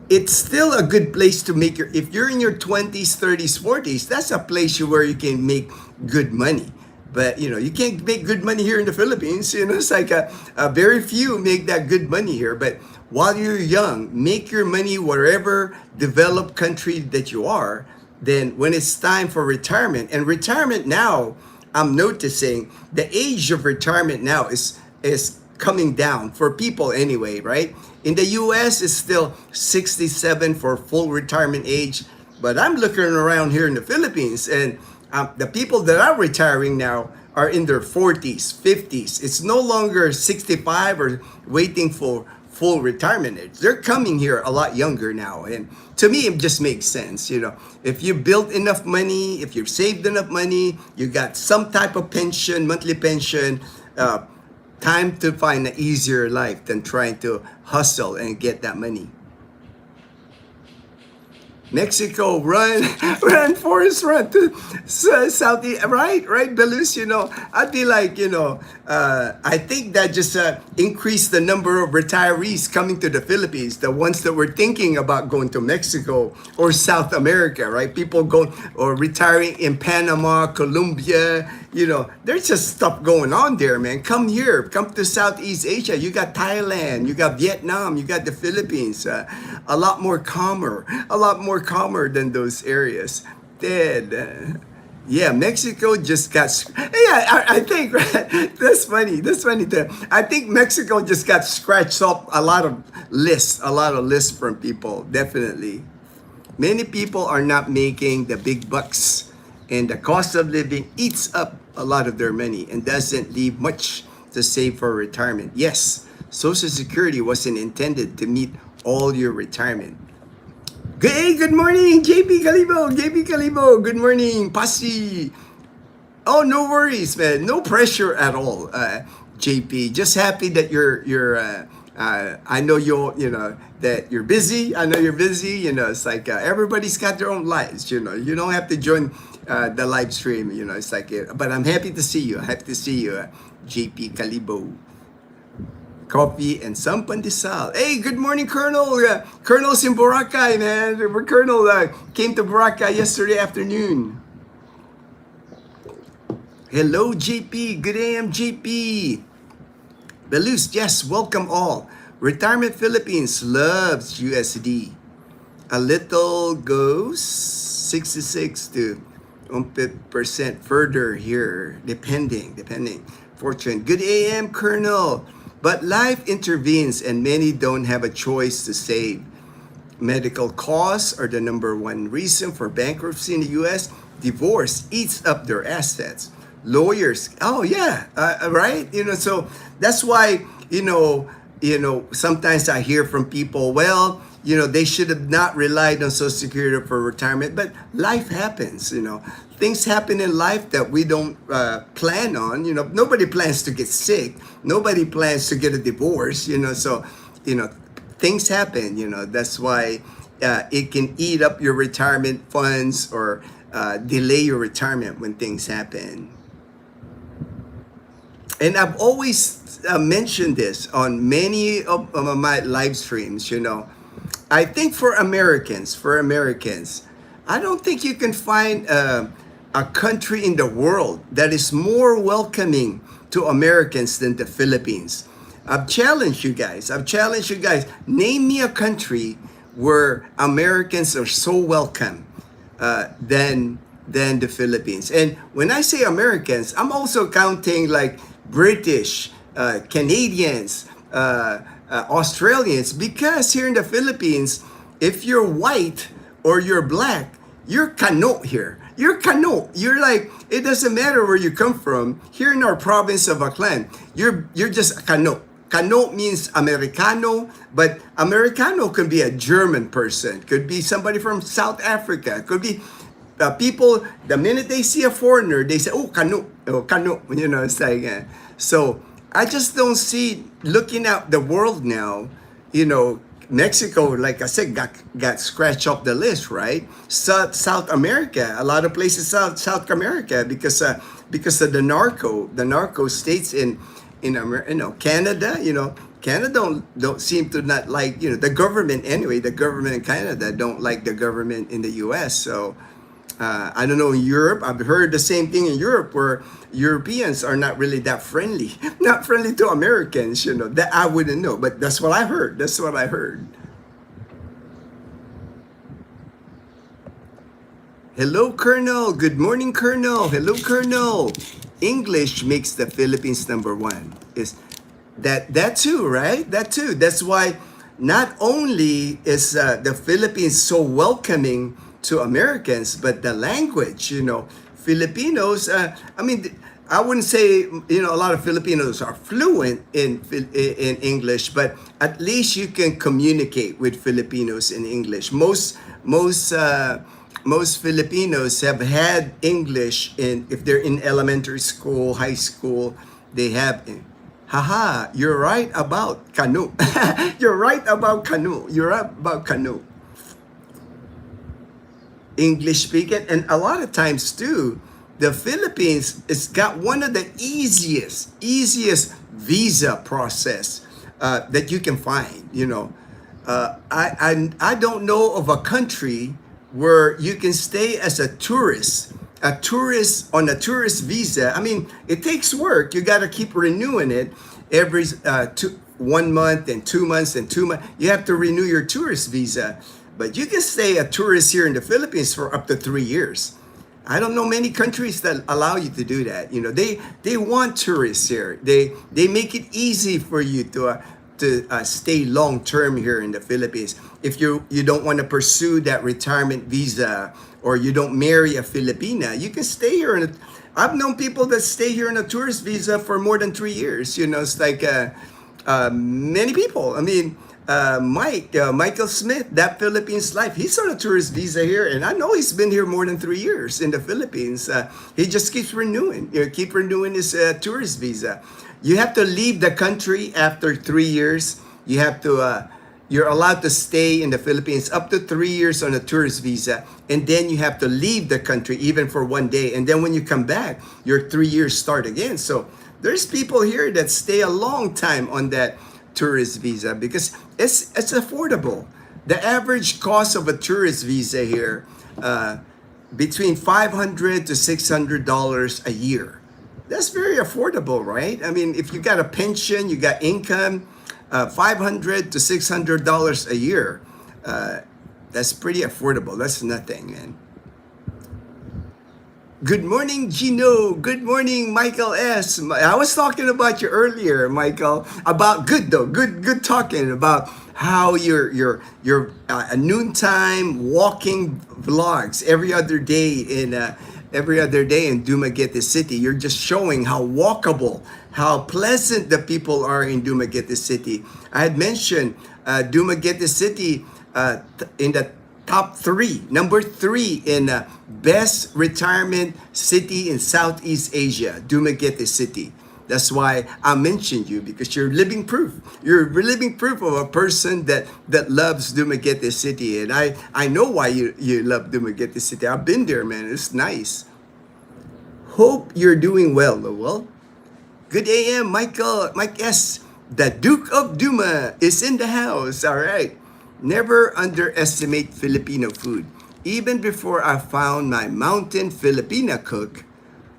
it's still a good place to make if you're in your 20s, 30s, 40s, that's a place where you can make good money. But, you can't make good money here in the Philippines. It's like a very few make that good money here. But while you're young, make your money wherever developed country that you are. Then when it's time for retirement, and retirement now, I'm noticing the age of retirement now is coming down for people anyway, right? In the US, it's still 67 for full retirement age. But I'm looking around here in the Philippines, and the people that are retiring now are in their 40s, 50s. It's no longer 65 or waiting for full retirement age. They're coming here a lot younger now. And to me, it just makes sense. If you built enough money, if you've saved enough money, you got some type of pension, monthly pension, time to find an easier life than trying to hustle and get that money. Mexico, run, Forrest, run to Southeast, right, Belus, I'd be like, I think that just increased the number of retirees coming to the Philippines, the ones that were thinking about going to Mexico or South America, right? People going or retiring in Panama, Colombia, there's just stuff going on there, man. Come here, come to Southeast Asia. You got Thailand, you got Vietnam, you got the Philippines, a lot more calmer than those areas. Dead. Yeah, Mexico just got. Yeah, I think right? That's funny. I think Mexico just got scratched off a lot of lists from people. Definitely, many people are not making the big bucks, and the cost of living eats up a lot of their money and doesn't leave much to save for retirement. Yes, Social Security wasn't intended to meet all your retirement. Good morning, JP Calibo. Good morning, Pasi. Oh, no worries, man. No pressure at all, JP. Just happy that you're. I know that you're busy. I know you're busy. It's like everybody's got their own lives. You don't have to join the live stream. It's like. But I'm happy to see you. JP Calibo. Coffee and some pandesal. Hey, good morning, Colonel. Colonel's in Boracay, man. Colonel came to Boracay yesterday afternoon. Hello, JP. Good AM, JP. Belus, yes, welcome all. Retirement Philippines loves USD. A little goes 66 to 1% further here, depending. Fortune. Good AM, Colonel. But life intervenes and many don't have a choice to save. Medical costs are the number one reason for bankruptcy in the US. Divorce eats up their assets. Lawyers, right? So that's why, sometimes I hear from people, they should have not relied on Social Security for retirement, but life happens, Things happen in life that we don't plan on. Nobody plans to get sick. Nobody plans to get a divorce. So things happen. That's why it can eat up your retirement funds or delay your retirement when things happen. And I've always mentioned this on many of my live streams. I think for Americans, I don't think you can find a country in the world that is more welcoming to Americans than the Philippines. I've challenged you guys. Name me a country where Americans are so welcome than the Philippines. And when I say Americans, I'm also counting like British, Canadians, Australians, because here in the Philippines, if you're white or you're black, you're Kano here. You're Kano. You're like, it doesn't matter where you come from. Here in our province of Aklan, you're just Kano. Kano means Americano, but Americano could be a German person, could be somebody from South Africa, could be people, the minute they see a foreigner, they say, oh, Kano, it's like, so I just don't see, looking at the world now, Mexico, like I said, got scratched off the list, right? South America, a lot of places South America, because of the narco states in Canada, Canada don't seem to not like, the government anyway. The government in Canada don't like the government in the U.S. So I don't know, in Europe, I've heard the same thing in Europe, where Europeans are not really that friendly, not friendly to Americans, that I wouldn't know, but that's what I heard. Hello, Colonel. Good morning, Colonel. Hello, Colonel. English makes the Philippines number one. Is that too, right? That too. That's why not only is the Philippines so welcoming to Americans, but the language, Filipinos, I wouldn't say, a lot of Filipinos are fluent in English, but at least you can communicate with Filipinos in English. Most Filipinos have had English if they're in elementary school, high school, they have. Haha, you're right about Kanu. You're right about Kanu. English speaking, and a lot of times too, the Philippines has got one of the easiest visa process that you can find. I don't know of a country where you can stay as a tourist on a tourist visa. It takes work. You got to keep renewing it every 1 month and 2 months and 2 months. You have to renew your tourist visa. But you can stay a tourist here in the Philippines for up to 3 years. I don't know many countries that allow you to do that. They want tourists here. They make it easy for you to stay long term here in the Philippines. If you don't want to pursue that retirement visa, or you don't marry a Filipina, you can stay here. I've known people that stay here in a tourist visa for more than 3 years. It's like many people. Michael Smith, That Philippines Life, he's on a tourist visa here, and I know he's been here more than 3 years in the Philippines. He just keeps renewing, his tourist visa. You have to leave the country after 3 years. You're allowed to stay in the Philippines up to 3 years on a tourist visa, and then you have to leave the country even for 1 day. And then when you come back, your 3 years start again. So there's people here that stay a long time on that tourist visa because it's affordable. The average cost of a tourist visa here, between $500 to $600 a year. That's very affordable, right? If you got a pension, you got income, $500 to $600 a year, that's pretty affordable. That's nothing, man. Good morning, Gino. Good morning, Michael S. I was talking about you earlier, Michael, about good talking about how your noontime walking vlogs every other day in Dumaguete City. You're just showing how walkable, how pleasant the people are in Dumaguete City. I had mentioned Dumaguete City in the top 3, number 3 in best retirement city in Southeast Asia, Dumaguete City. That's why I mentioned you, because you're living proof. You're living proof of a person that loves Dumaguete City. And I know why you love Dumaguete City. I've been there, man. It's nice. Hope you're doing well, Lowell. Good AM, Michael. Mike S. The Duke of Duma is in the house. All right. Never underestimate Filipino food. Even before I found my mountain Filipina cook,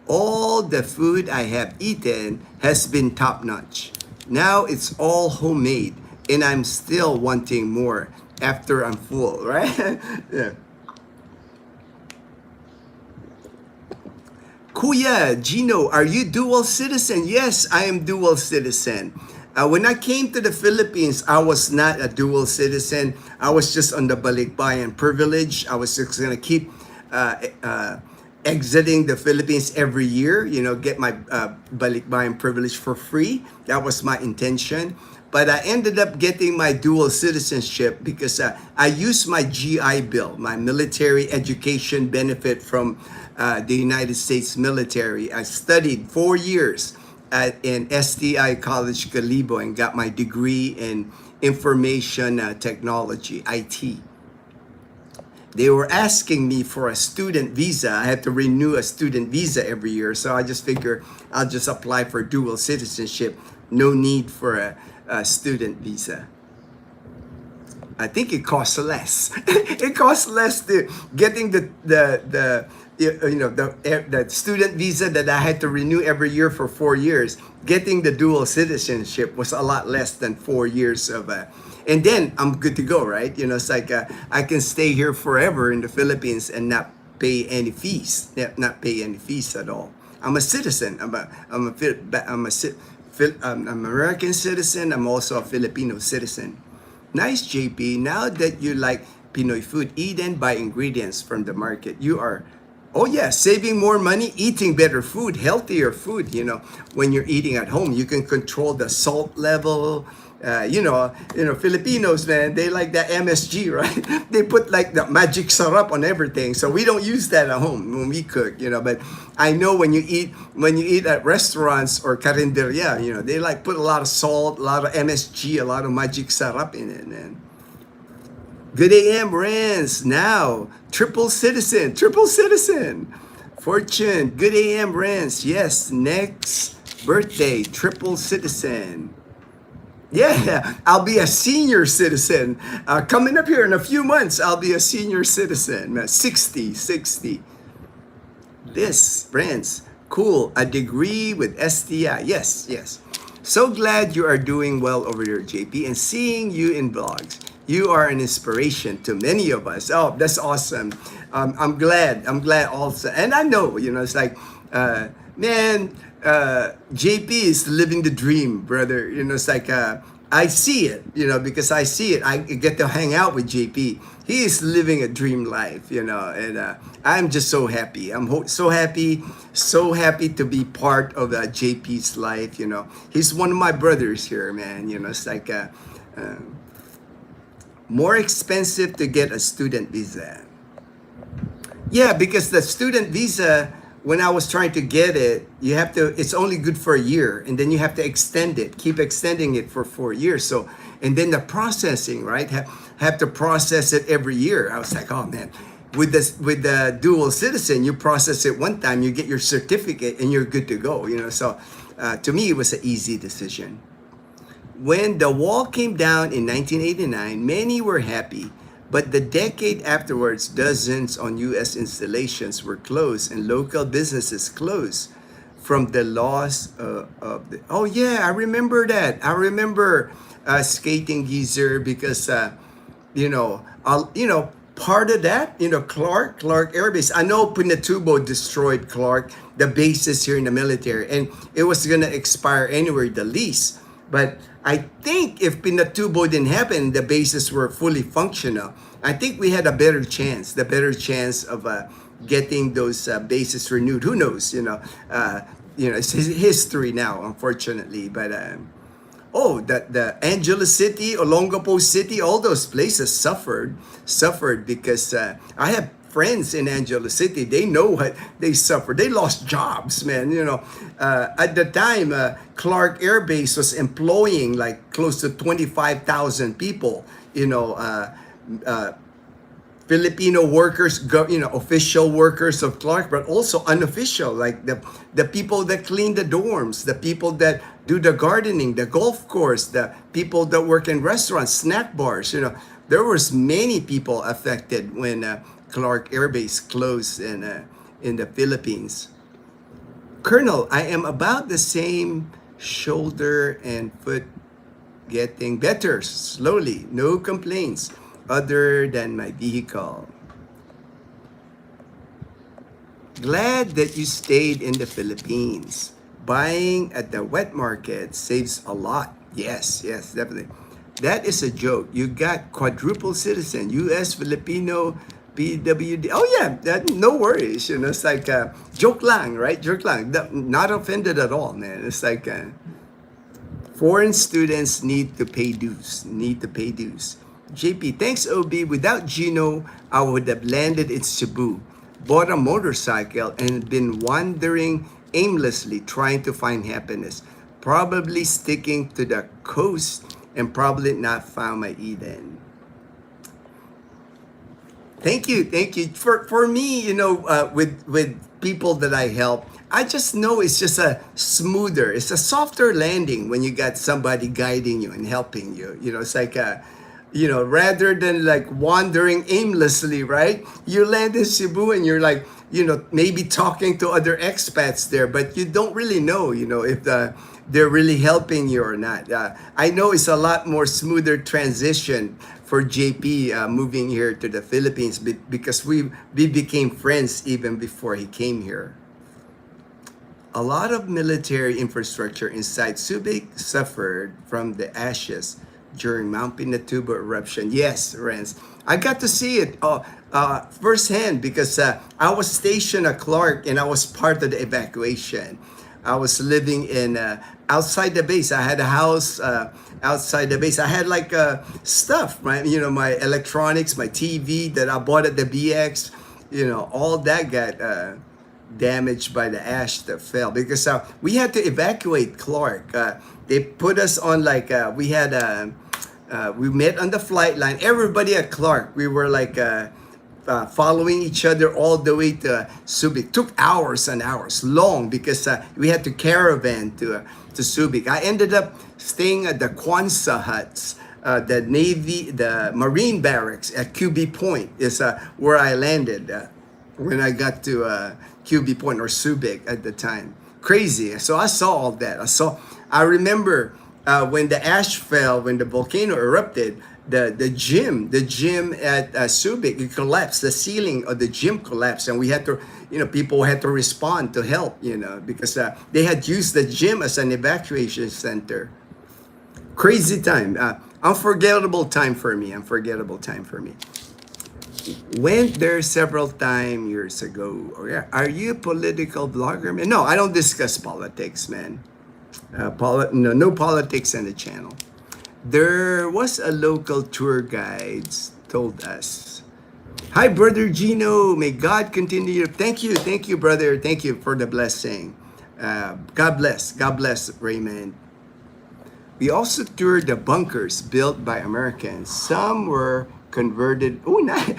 all the food I have eaten has been top notch. Now it's all homemade, and I'm still wanting more after I'm full, right? Yeah. Kuya, Gino, are you dual citizen? Yes, I am dual citizen. When I came to the Philippines, I was not a dual citizen. I was just on the balikbayan privilege. I was just gonna keep exiting the Philippines every year. You know, get my balikbayan privilege for free. That was my intention. But I ended up getting my dual citizenship because I used my GI Bill, my military education benefit from the United States military. I studied 4 years in STI College Calibo and got my degree in information technology, IT. They were asking me for a student visa. I had to renew a student visa every year. So I just figured I'll just apply for dual citizenship. No need for a student visa. I think it costs less. It costs less to getting the student visa that I had to renew every year for 4 years. Getting the dual citizenship was a lot less than 4 years of and then I'm good to go, right? You know, it's like I can stay here forever in the Philippines and not pay any fees, not pay any fees at all. I'm a citizen. I'm an American citizen. I'm also a Filipino citizen. Nice, JP. Now that you like Pinoy food, eat and buy ingredients from the market. You are, oh yeah, saving more money, eating better food, healthier food. You know, when you're eating at home, you can control the salt level. Filipinos, man, they like that MSG, right? They put like the magic syrup on everything. So we don't use that at home when we cook, but I know when you eat at restaurants or carinderia, they like put a lot of salt, a lot of MSG, a lot of magic syrup in it, man. Good AM, Rans. Now, triple citizen. Fortune, good AM, Rans. Yes, next birthday, triple citizen. Yeah, I'll be a senior citizen. Coming up here in a few months, I'll be a senior citizen. 60. This, friends, cool. A degree with STI. Yes. So glad you are doing well over there, JP, and seeing you in vlogs. You are an inspiration to many of us. Oh, that's awesome. I'm glad also. And I know, it's like, JP is living the dream, brother. It's like I see it, because I see it. I get to hang out with JP. He is living a dream life, and I'm just so happy. I'm so happy to be part of JP's life. He's one of my brothers here, man. It's like more expensive to get a student visa. Yeah, because the student visa, when I was trying to get it, it's only good for a year, and then you have to keep extending it for 4 years. So, and then the processing, right? Have to process it every year. I was like, oh man, with the dual citizen, you process it one time, you get your certificate, and you're good to go. So to me, it was an easy decision. When the wall came down in 1989, many were happy. But the decade afterwards, dozens on U.S. installations were closed and local businesses closed from the loss of the... Oh yeah, I remember that. I remember Skating Geezer because, part of that, Clark Air Base. I know Pinatubo destroyed Clark, the bases here in the military, and it was going to expire anyway, the lease. But I think if Pinatubo didn't happen, the bases were fully functional, I think we had a better chance of getting those bases renewed. Who knows? It's history now, unfortunately. But the Angeles City, Olongapo City, all those places suffered because I have friends in Angeles City. They know what they suffered. They lost jobs, man. At the time, Clark Air Base was employing like close to 25,000 people. Filipino workers, official workers of Clark, but also unofficial, like the people that clean the dorms, the people that do the gardening, the golf course, the people that work in restaurants, snack bars, There was many people affected when Clark Air Base closed in the Philippines. Colonel, I am about the same, shoulder and foot getting better slowly. No complaints other than my vehicle. Glad that you stayed in the Philippines. Buying at the wet market saves a lot. Yes, yes, definitely. That is a joke. You got quadruple citizen, U.S., Filipino, PWD. Oh yeah, that no worries. You know, it's like joke lang, right? Joke lang. Not offended at all, man. It's like foreign students need to pay dues. Need to pay dues. JP, thanks OB. Without Gino, I would have landed in Cebu, bought a motorcycle, and been wandering aimlessly trying to find happiness. Probably sticking to the coast and probably not found my Eden. Thank you, thank you. For me, you know, with people that I help, I just know it's just a smoother, it's a softer landing when you got somebody guiding you and helping you. You know, it's like a, you know, rather than like wandering aimlessly, right? You land in Cebu and you're like, you know, maybe talking to other expats there, but you don't really know, you know, if they're really helping you or not. I know it's a lot more smoother transition for JP moving here to the Philippines because we became friends even before he came here. A lot of military infrastructure inside Subic suffered from the ashes during Mount Pinatubo eruption. Yes, Renz. I got to see it firsthand because I was stationed at Clark and I was part of the evacuation. I was living in outside the base. I had a house outside the base. I had like stuff, right? You know, my electronics, my TV that I bought at the BX. You know, all that got damaged by the ash that fell because we had to evacuate Clark. They put us on like we had we met on the flight line. Everybody at Clark, we were like following each other all the way to Subic. Took hours and hours long because we had to caravan to Subic. I ended up staying at the Kwanzaa huts. The Navy, the Marine barracks at QB Point is where I landed when I got to QB Point or Subic at the time. Crazy. So I saw all that. I remember when the ash fell, when the volcano erupted, the gym at Subic, it collapsed. The ceiling of the gym collapsed, and we had to, you know, people had to respond to help, you know, because they had used the gym as an evacuation center. Crazy time. Unforgettable time for me. Unforgettable time for me. Went there several times years ago. Are you a political blogger, man? No, I don't discuss politics, man. No politics on the channel. There was a local tour guide told us, "Hi, brother Gino. May God continue. Thank you, brother. Thank you for the blessing. God bless, Raymond." We also toured the bunkers built by Americans. Some were converted. Oh, nice.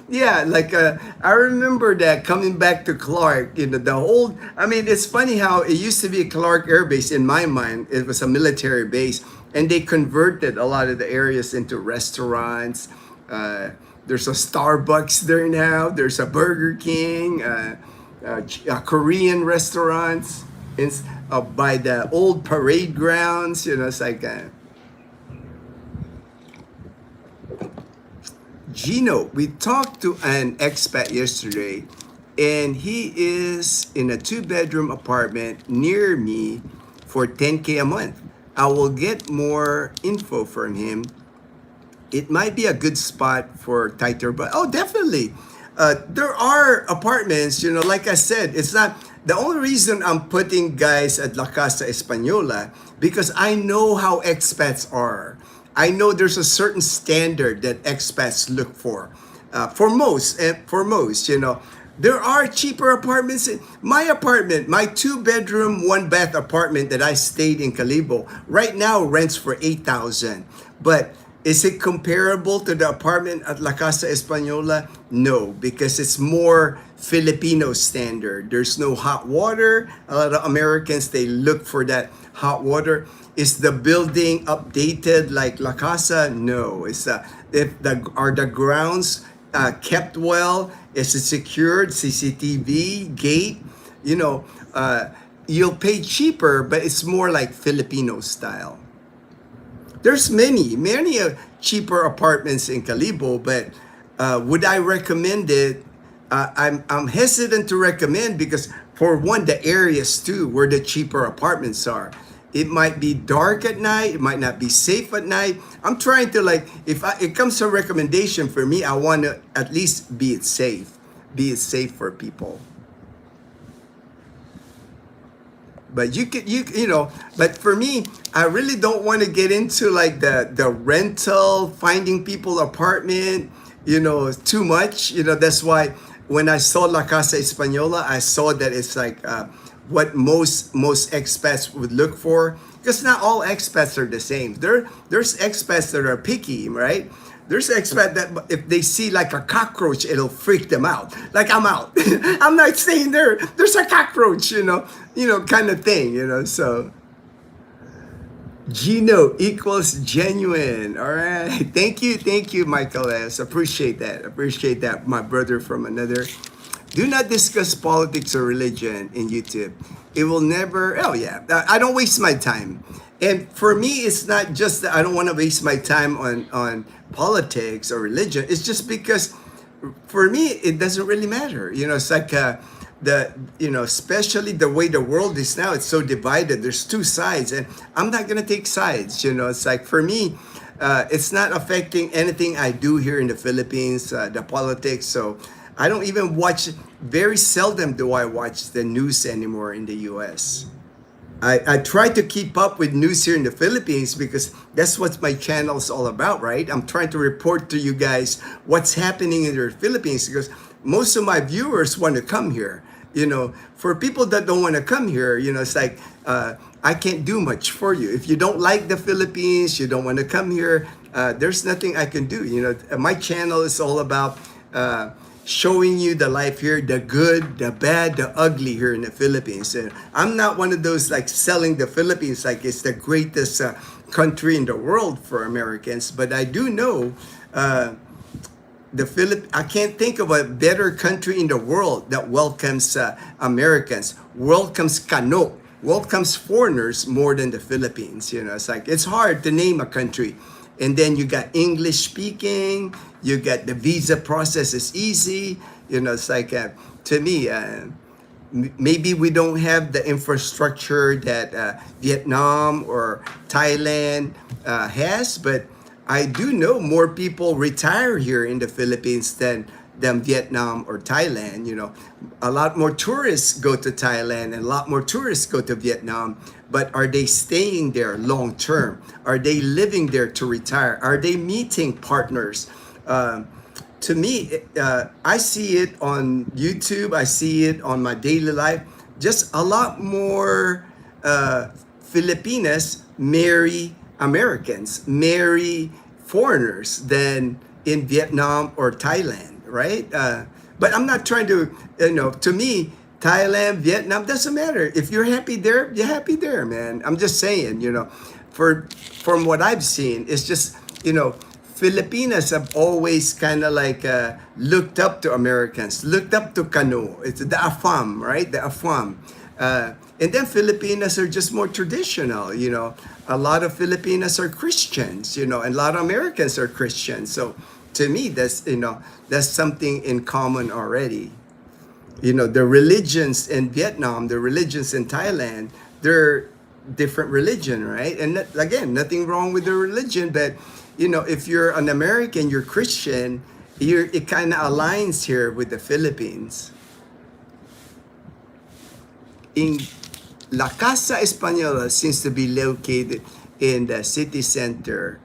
Yeah, like I remember that coming back to Clark, you know, the old, I mean, it's funny how it used to be a Clark Air Base. In my mind, it was a military base, and they converted a lot of the areas into restaurants. There's a Starbucks there now. There's a Burger King, Korean restaurants by the old parade grounds. You know, it's like Gino, we talked to an expat yesterday, and he is in a 2-bedroom apartment near me for 10K a month. I will get more info from him. It might be a good spot for tighter, but oh, definitely. There are apartments, you know, like I said, it's not the only reason I'm putting guys at La Casa Española because I know how expats are. I know there's a certain standard that expats look for. For most, you know, there are cheaper apartments. My apartment, my 2-bedroom, 1-bath apartment that I stayed in Calibo, right now rents for 8,000. But is it comparable to the apartment at La Casa Española? No, because it's more Filipino standard. There's no hot water. A lot of Americans, they look for that hot water. Is the building updated like La Casa? No, if the grounds kept well? Is it secured? CCTV gate? You know, you'll pay cheaper, but it's more like Filipino style. There's many cheaper apartments in Calibo, but would I recommend it? I'm hesitant to recommend because for one, the areas too where the cheaper apartments are. It might be dark at night. It might not be safe at night. I'm trying to like, it comes to a recommendation for me, I want to at least be it safe for people. But you know, but for me, I really don't want to get into like the rental, finding people apartment, you know, too much. You know, that's why when I saw La Casa Española, I saw that it's like what most expats would look for. Because not all expats are the same. There's expats that are picky, right? There's expats that if they see like a cockroach, it'll freak them out. Like I'm out. I'm not staying there. There's a cockroach, you know, kind of thing, you know. So Gino equals genuine. All right. Thank you, Michael S. Appreciate that, my brother from another. Do not discuss politics or religion in YouTube. It will never. Oh yeah, I don't waste my time. And for me, it's not just that I don't want to waste my time on politics or religion. It's just because for me it doesn't really matter. You know, it's like especially the way the world is now. It's so divided. There's two sides, and I'm not gonna take sides. You know, it's like for me. It's not affecting anything I do here in the Philippines, the politics. So I don't even watch, very seldom do I watch the news anymore in the US. I try to keep up with news here in the Philippines because that's what my channel is all about, right? I'm trying to report to you guys what's happening in the Philippines because most of my viewers want to come here. You know, for people that don't want to come here, you know, it's like, I can't do much for you. If you don't like the Philippines, you don't want to come here, there's nothing I can do. You know, my channel is all about showing you the life here, the good, the bad, the ugly here in the Philippines. And I'm not one of those like selling the Philippines like it's the greatest country in the world for Americans, but I do know I can't think of a better country in the world that welcomes Americans, welcomes Kano, welcomes foreigners more than the Philippines. You know, it's like it's hard to name a country. And then you got English speaking, you got the visa process is easy. You know, it's like to me, maybe we don't have the infrastructure that Vietnam or Thailand has, but I do know more people retire here in the Philippines than Vietnam or Thailand. You know, a lot more tourists go to Thailand and a lot more tourists go to Vietnam. But are they staying there long term? Are they living there to retire? Are they meeting partners? To me, I see it on YouTube. I see it on my daily life. Just a lot more Filipinas marry Americans, marry foreigners than in Vietnam or Thailand, right? But I'm not trying to, you know, to me, Thailand, Vietnam, doesn't matter. If you're happy there, you're happy there, man. I'm just saying, you know, from what I've seen, it's just, you know, Filipinas have always kind of like looked up to Americans, looked up to Kano. It's the AFAM, right? The AFAM. And then Filipinas are just more traditional, you know. A lot of Filipinas are Christians, you know, and a lot of Americans are Christians. So to me, that's, you know, that's something in common already. You know, the religions in Vietnam, the religions in Thailand, they're different religion, right? And again, nothing wrong with the religion, but you know, if you're an American, you're Christian, it kind of aligns here with the Philippines. In La Casa Española seems to be located in the city center.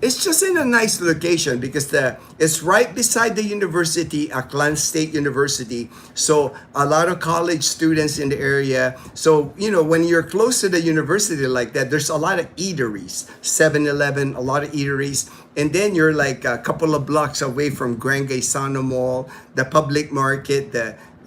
It's just in a nice location because it's right beside the university, Aklan State University. So a lot of college students in the area. So, you know, when you're close to the university like that, there's a lot of eateries, 7-Eleven, a lot of eateries. And then you're like a couple of blocks away from Grand Gaisano Mall, the public market,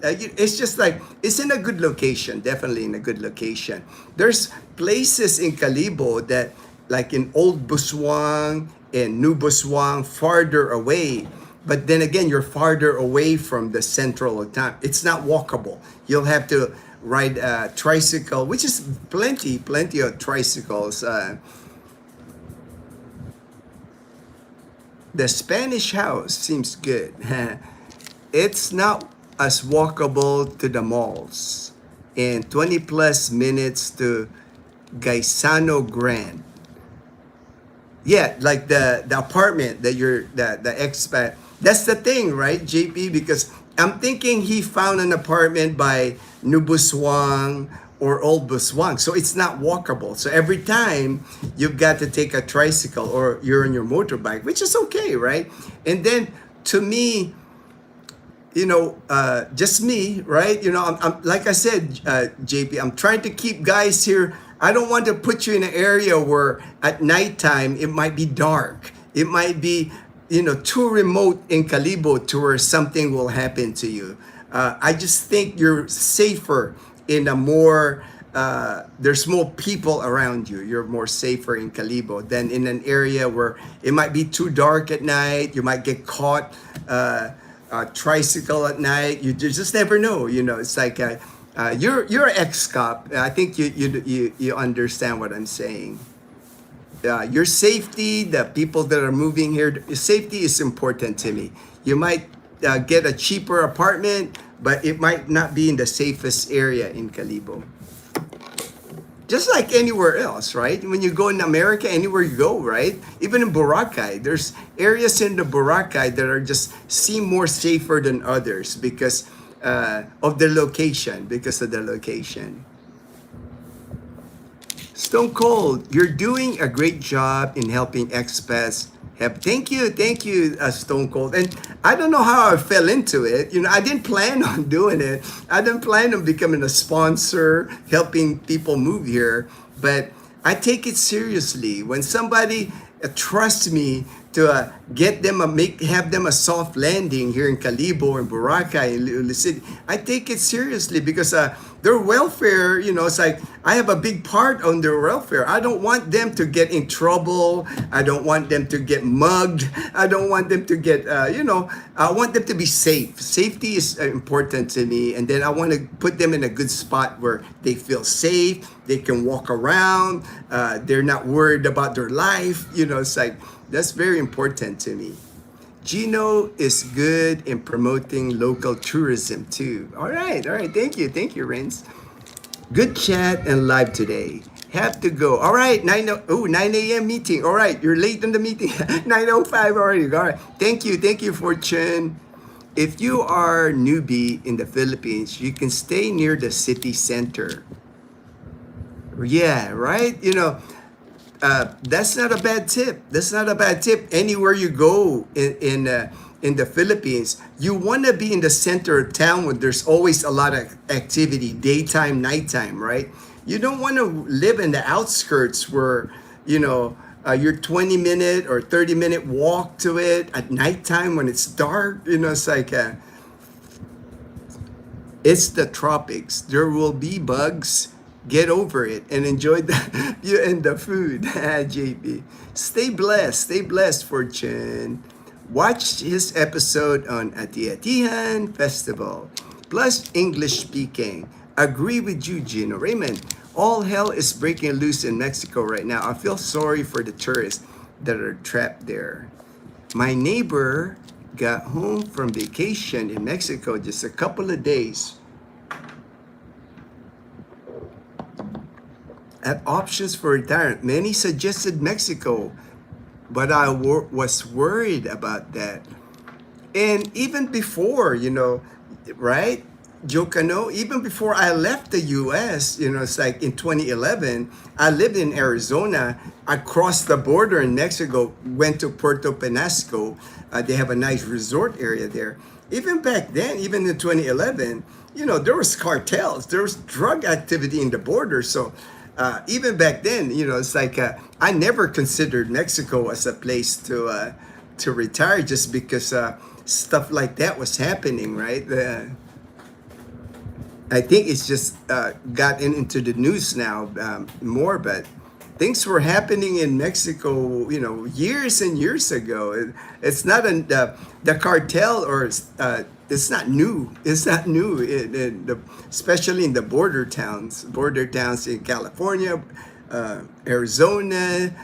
it's just like, it's in a good location, definitely in a good location. There's places in Calibo that, like in Old Busuang, and New Buswang farther away. But then again, you're farther away from the central of town. It's not walkable. You'll have to ride a tricycle, which is plenty of tricycles. The Spanish House seems good. It's not as walkable to the malls, and 20 plus minutes to Gaisano Grand. Yeah, like the apartment that you're the expat. That's the thing, right, JP? Because I'm thinking he found an apartment by New Buswang or Old Buswang, so it's not walkable. So every time you've got to take a tricycle or you're on your motorbike, which is okay, right? And then to me, just me, right? I'm like I said, JP, I'm trying to keep guys here. I don't want to put you in an area where at nighttime it might be dark. It might be, too remote in Calibo to where something will happen to you. I just think you're safer in a more, there's more people around you. You're more safer in Calibo than in an area where it might be too dark at night. You might get caught. Tricycle at night. You just never know. It's like you're an ex-cop. I think you understand what I'm saying. Your safety, the people that are moving here, safety is important to me. You might get a cheaper apartment, but it might not be in the safest area in Calibo. Just like anywhere else, right? When you go in America, anywhere you go, right? Even in Boracay, there's areas in the Boracay that are just seem more safer than others because of the location, Stone Cold, you're doing a great job in helping expats. Thank you, Stone Cold. And I don't know how I fell into it. I didn't plan on doing it. I didn't plan on becoming a sponsor, helping people move here. But I take it seriously. When somebody trusts me to have them a soft landing here in Calibo and Boracay in Lulu City, I take it seriously because their welfare, it's like I have a big part on their welfare. I don't want them to get in trouble. I don't want them to get mugged. I don't want them to get, I want them to be safe. Safety is important to me. And then I want to put them in a good spot where they feel safe. They can walk around. They're not worried about their life. It's like, that's very important to me. Gino is good in promoting local tourism too. All right. Thank you, Renz. Good chat and live today. Have to go. All right, 9 a.m. meeting. All right, you're late on the meeting. 9:05 already. All right. Thank you, Fortune. If you are newbie in the Philippines, you can stay near the city center. Yeah, right? That's not a bad tip. Anywhere you go in the Philippines, you want to be in the center of town where there's always a lot of activity, daytime, nighttime, right? You don't want to live in the outskirts where, your 20-minute or 30-minute walk to it at nighttime when it's dark. It's like, it's the tropics. There will be bugs. Get over it and enjoy you and the food, JP. Stay blessed, Fortune. Watch his episode on Ati-Atihan Festival, plus English speaking. Agree with you, Gino. Raymond, all hell is breaking loose in Mexico right now. I feel sorry for the tourists that are trapped there. My neighbor got home from vacation in Mexico just a couple of days. At options for retirement, many suggested Mexico, but I was worried about that. And even before, right, Jocano, even before I left the U.S., it's like in 2011, I lived in Arizona. I crossed the border in Mexico, went to Puerto Penasco. They have a nice resort area there. Even back then, even in 2011, there was cartels. There was drug activity in the border. So even back then, it's like I never considered Mexico as a place to retire just because stuff like that was happening, right? I think it's just gotten into the news now more, but things were happening in Mexico, years and years ago. It's not the cartel, or it's not new. It's not new, especially in the border towns in California, Arizona,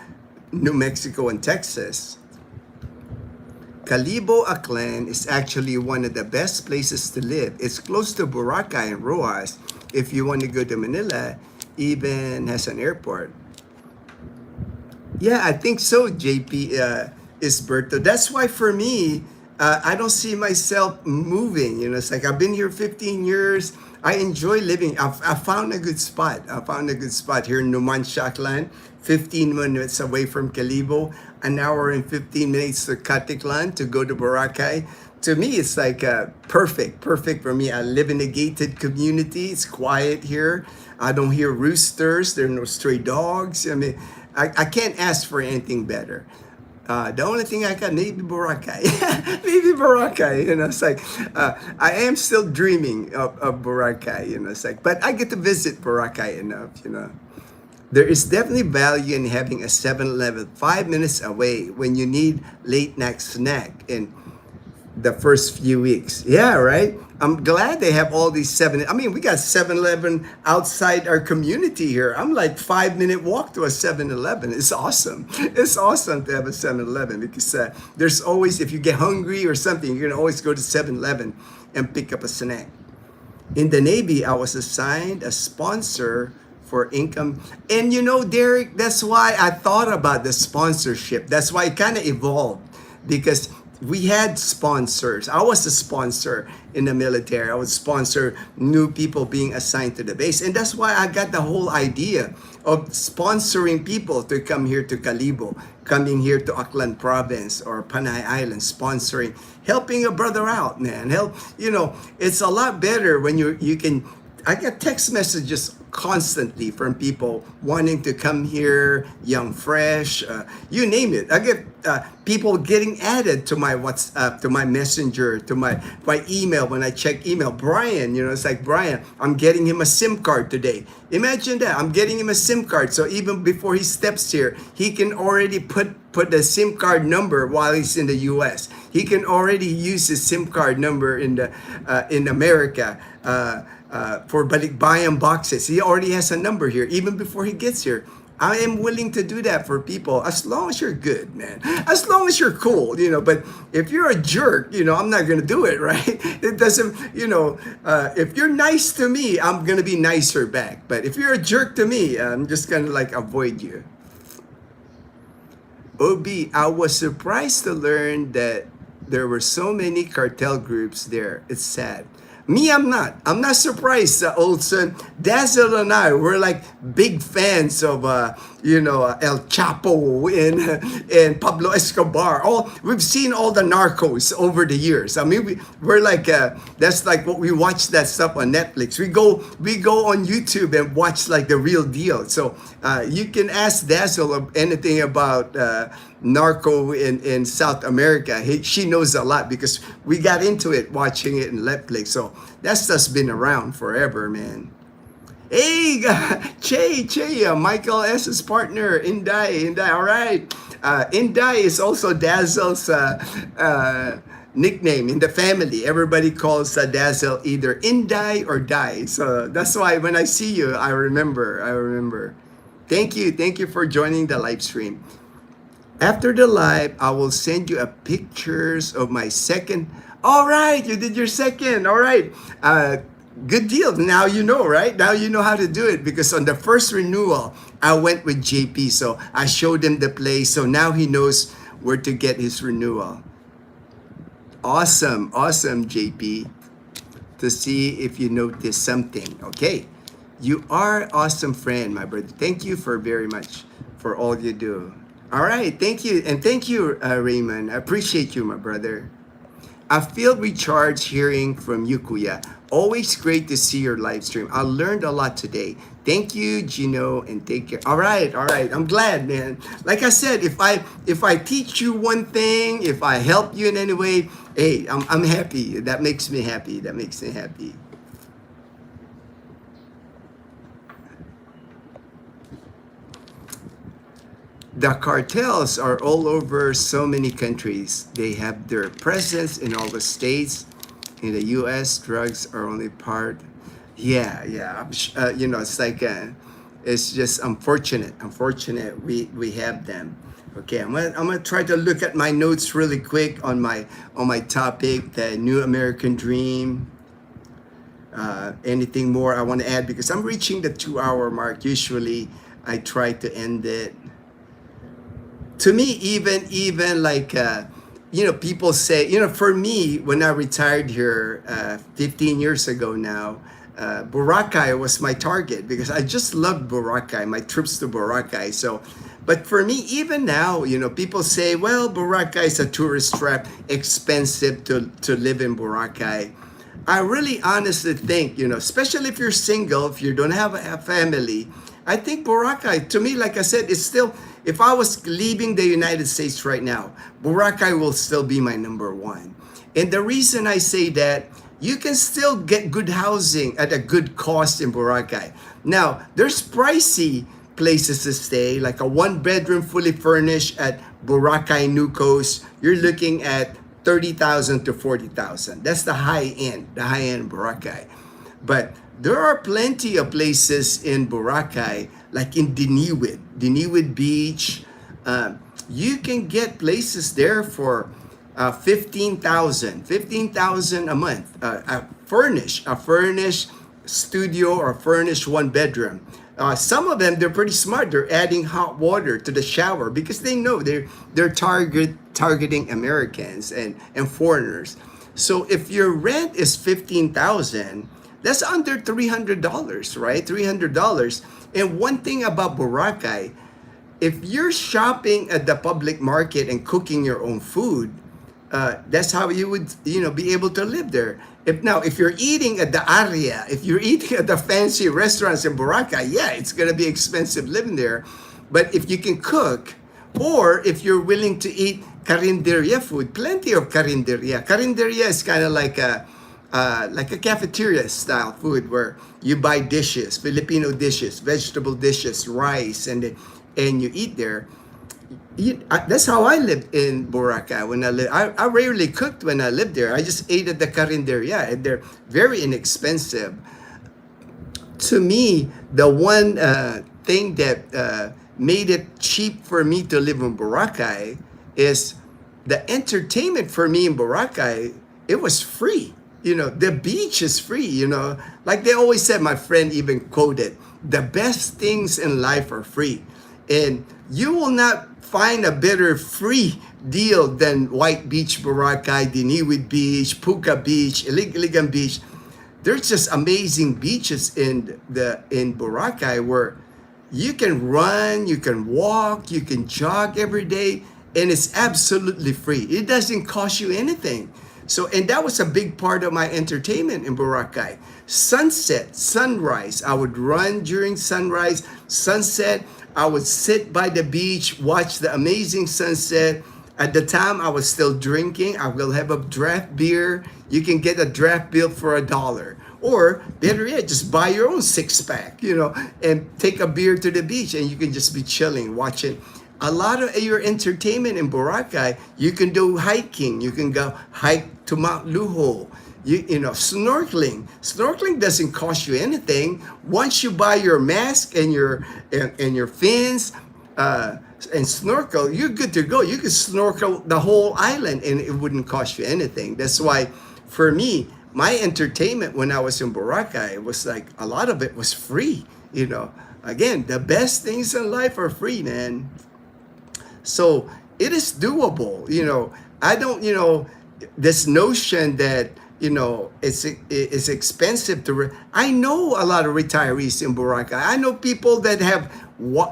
New Mexico, and Texas. Calibo, Aklan is actually one of the best places to live. It's close to Boracay and Rojas. If you want to go to Manila, even has an airport. Yeah, I think so, JP, Isberto. That's why for me, I don't see myself moving. It's like I've been here 15 years. I enjoy living. I found a good spot. I found a good spot here in Numancia, Aklan, 15 minutes away from Calibo, an hour and 15 minutes to Caticlan to go to Boracay. To me, it's like perfect for me. I live in a gated community. It's quiet here. I don't hear roosters. There are no stray dogs. I mean, I can't ask for anything better. The only thing I got, maybe Boracay. Maybe Boracay, it's like, I am still dreaming of Boracay, it's like, but I get to visit Boracay enough. There is definitely value in having a 7-Eleven 5 minutes away when you need late night snack in the first few weeks. Yeah, right? I'm glad they have all these we got 7-Eleven outside our community here. I'm like 5-minute walk to a 7-Eleven. It's awesome. It's awesome to have a 7-Eleven because there's always, if you get hungry or something, you can always go to 7-Eleven and pick up a snack. In the Navy, I was assigned a sponsor for income. And Derek, that's why I thought about the sponsorship. That's why it kind of evolved, because we had sponsors. I was a sponsor in the military. I would sponsor new people being assigned to the base. And that's why I got the whole idea of sponsoring people to come here to Calibo, coming here to Aklan Province or Panay Island, sponsoring, helping a brother out, man. It's a lot better when you can. I get text messages constantly from people wanting to come here, young, fresh, you name it. I get people getting added to my WhatsApp, to my Messenger, to my email. When I check email, Brian, it's like, Brian, I'm getting him a SIM card today. Imagine that. I'm getting him a SIM card. So even before he steps here, he can already put the SIM card number while he's in the US. He can already use his SIM card number in America. For balikbayan boxes. He already has a number here, even before he gets here. I am willing to do that for people, as long as you're good, man. As long as you're cool, But if you're a jerk, I'm not going to do it, right? It doesn't, if you're nice to me, I'm going to be nicer back. But if you're a jerk to me, I'm just going to avoid you. OB, I was surprised to learn that there were so many cartel groups there. It's sad. Me, I'm not. I'm not surprised, Olson. Dazzle and I, we're like big fans of, El Chapo and Pablo Escobar. We've seen all the narcos over the years. We're like, that's like what we watch that stuff on Netflix. We go on YouTube and watch like the real deal. So you can ask Dazzle of anything about narco in South America. She knows a lot because we got into it watching it in Netflix. So that's just been around forever, man. Hey, Che, Michael S.'s partner, Inday, all right. Inday is also Dazzle's nickname in the family. Everybody calls Dazzle either Inday or Dai. So that's why when I see you, I remember. Thank you for joining the live stream. After the live, I will send you pictures of my second. All right, you did your second. All right. Good deal. Now you know, right? Now you know how to do it, because on the first renewal, I went with JP. So I showed him the place. So now he knows where to get his renewal. Awesome, JP. To see if you notice something. Okay. You are an awesome friend, my brother. Thank you very much for all you do. All right. Thank you. And thank you, Raymond. I appreciate you, my brother. I feel recharged hearing from you, Kuya. Always great to see your live stream. I learned a lot today. Thank you, Gino, and take care. All right. I'm glad, man. Like I said, if I teach you one thing, if I help you in any way, hey, I'm happy. That makes me happy. the cartels are all over so many countries. They have their presence in all the states. In the U.S., drugs are only part. Yeah, yeah. You know, it's like it's just unfortunate. Unfortunate we have them. Okay, I'm gonna try to look at my notes really quick on my topic, the New American Dream. Anything more I want to add, because I'm reaching the 2 hour mark. Usually, I try to end it. To me, even like you know, people say, you know, for me, when I retired here 15 years ago now, Boracay was my target because I just loved Boracay, my trips to Boracay. So, but for me, even now, you know, people say, well, Boracay is a tourist trap, expensive to live in Boracay. I really honestly think, you know, especially if you're single, if you don't have a family, I think Boracay, to me, like I said, it's still, if I was leaving the United States right now, Boracay will still be my number one. And the reason I say that, you can still get good housing at a good cost in Boracay. Now, there's pricey places to stay, like a 1 bedroom fully furnished at Boracay New Coast. You're looking at 30,000 to 40,000. That's the high end Boracay. But there are plenty of places in Boracay, like in Diniwid Beach. You can get places there for 15,000 a month. A furnished studio or furnished 1 bedroom. Some of them, they're pretty smart. They're adding hot water to the shower because they know they're targeting Americans and foreigners. So if your rent is 15,000, that's under $300, right? $300. And one thing about Boracay, if you're shopping at the public market and cooking your own food, that's how you would, you know, be able to live there. If you're eating at the area, if you're eating at the fancy restaurants in Boracay, yeah, it's gonna be expensive living there. But if you can cook, or if you're willing to eat carinderia food, plenty of carinderia. Carinderia is kind of like a cafeteria style food where you buy dishes, Filipino dishes, vegetable dishes, rice, and you eat there. That's how I lived in Boracay when I lived. I rarely cooked when I lived there. I just ate at the carinderia, and they're very inexpensive. To me, the one thing that made it cheap for me to live in Boracay is the entertainment for me in Boracay. It was free. You know, the beach is free. You know, like they always said, my friend even quoted, the best things in life are free. And you will not find a better free deal than White Beach, Boracay, Diniwid Beach, Puka Beach, Iligan Beach. There's just amazing beaches in Boracay where you can run, you can walk, you can jog every day, and it's absolutely free. It doesn't cost you anything. So, and that was a big part of my entertainment in Boracay. Sunset, sunrise. I would run during sunrise, sunset. I would sit by the beach, watch the amazing sunset. At the time, I was still drinking. I will have a draft beer. You can get a draft beer for $1. Or better yet, just buy your own 6-pack, you know, and take a beer to the beach, and you can just be chilling, watching. A lot of your entertainment in Boracay, you can do hiking. You can go hike to Mount Luho. You know, snorkeling. Snorkeling doesn't cost you anything. Once you buy your mask and your fins and snorkel, you're good to go. You could snorkel the whole island and it wouldn't cost you anything. That's why, for me, my entertainment when I was in Boracay was like a lot of it was free. You know, again, the best things in life are free, man. So it is doable. You know, I don't. You know, this notion that, you know, it's expensive to. I know a lot of retirees in Boracay. I know people that have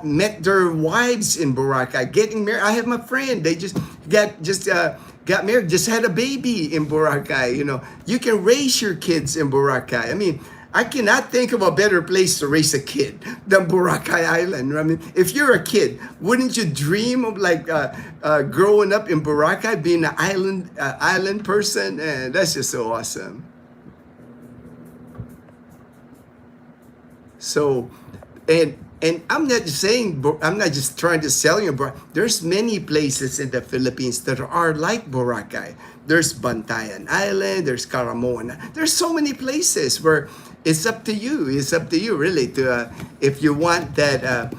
met their wives in Boracay, getting married. I have my friend. They just got married, just had a baby in Boracay. You know, you can raise your kids in Boracay. I mean, I cannot think of a better place to raise a kid than Boracay Island. I mean, if you're a kid, wouldn't you dream of like growing up in Boracay, being an island person? And that's just so awesome. So, and And I'm not just saying, I'm not just trying to sell you, bro. There's many places in the Philippines that are like Boracay. There's Bantayan Island, there's Caramoan. There's so many places where it's up to you. It's up to you, really, to if you want that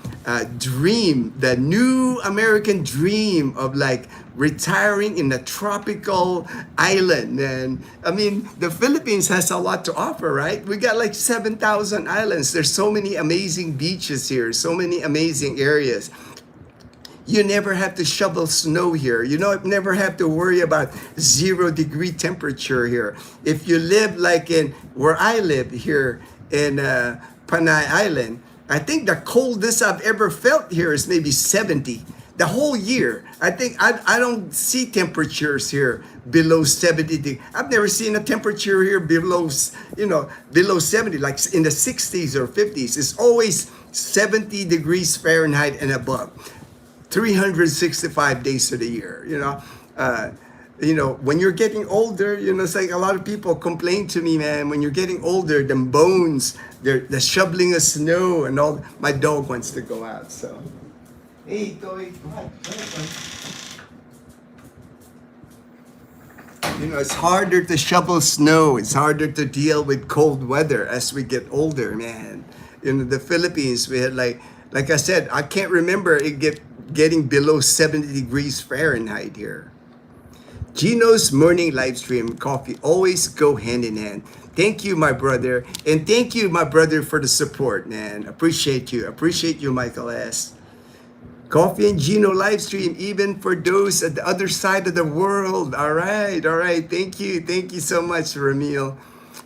dream, the new American dream of like retiring in a tropical island. And I mean, the Philippines has a lot to offer, right? We got like 7,000 islands. There's so many amazing beaches here, so many amazing areas. You never have to shovel snow here. You know, never have to worry about 0 degree temperature here. If you live like in where I live here in Panay Island, I think the coldest I've ever felt here is maybe 70 the whole year. I think I don't see temperatures here below 70. I've never seen a temperature here below, below 70, like in the 60s or 50s. It's always 70 degrees Fahrenheit and above. 365 days of the year, when you're getting older, it's like a lot of people complain to me, man, when you're getting older, the bones, the shoveling of snow and all. My dog wants to go out, so. Hey, Toy, come on. It's harder to shovel snow. It's harder to deal with cold weather as we get older, man. In the Philippines, we had like I said, I can't remember getting below 70 degrees Fahrenheit here. Gino's morning live stream coffee always go hand in hand. Thank you, my brother. And thank you, my brother, for the support, man. Appreciate you. Appreciate you, Michael S. Coffee and Gino live stream, even for those at the other side of the world. All right, all right. Thank you. Thank you so much, Ramil.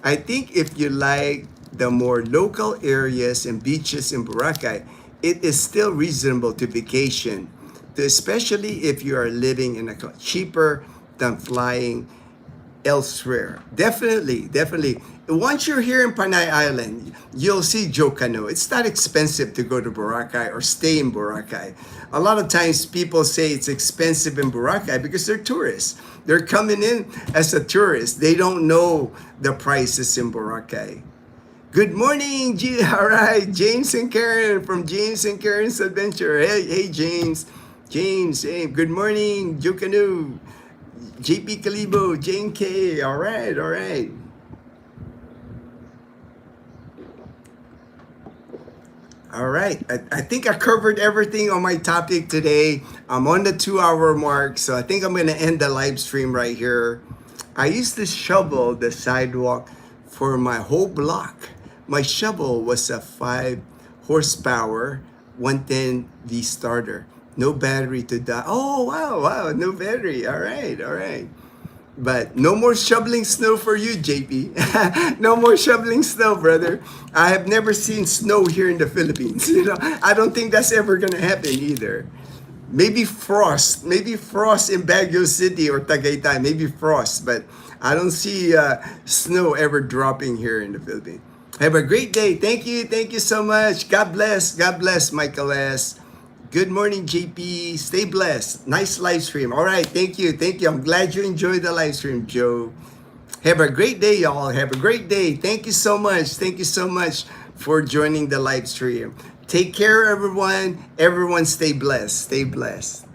I think if you like the more local areas and beaches in Boracay, it is still reasonable to vacation, especially if you are living in a cheaper than flying elsewhere. Definitely, definitely. Once you're here in Panay Island, you'll see Joe Cano. It's not expensive to go to Boracay or stay in Boracay. A lot of times people say it's expensive in Boracay because they're tourists. They're coming in as a tourist. They don't know the prices in Boracay. Good morning, all right, James and Karen from James and Karen's Adventure. Hey, James. James, hey, good morning, Joe Cano. JP Calibo, Jane K. All right, all right. All right. I think I covered everything on my topic today. I'm on the 2-hour mark, so I think I'm going to end the live stream right here. I used to shovel the sidewalk for my whole block. My shovel was a 5 horsepower 110 V starter. No battery to die. Oh, wow, no battery. All right. But no more shoveling snow for you, JP. No more shoveling snow, brother. I have never seen snow here in the Philippines. I don't think that's ever going to happen either. Maybe frost in Baguio City or Tagaytay, maybe frost, but I don't see snow ever dropping here in the Philippines. Have a great day. Thank you so much. God bless, Michael S. Good morning, JP. Stay blessed. Nice live stream. All right, thank you. I'm glad you enjoyed the live stream, Joe. Have a great day, y'all. Have a great day. Thank you so much. Thank you so much for joining the live stream. Take care, everyone. Everyone stay blessed. Stay blessed.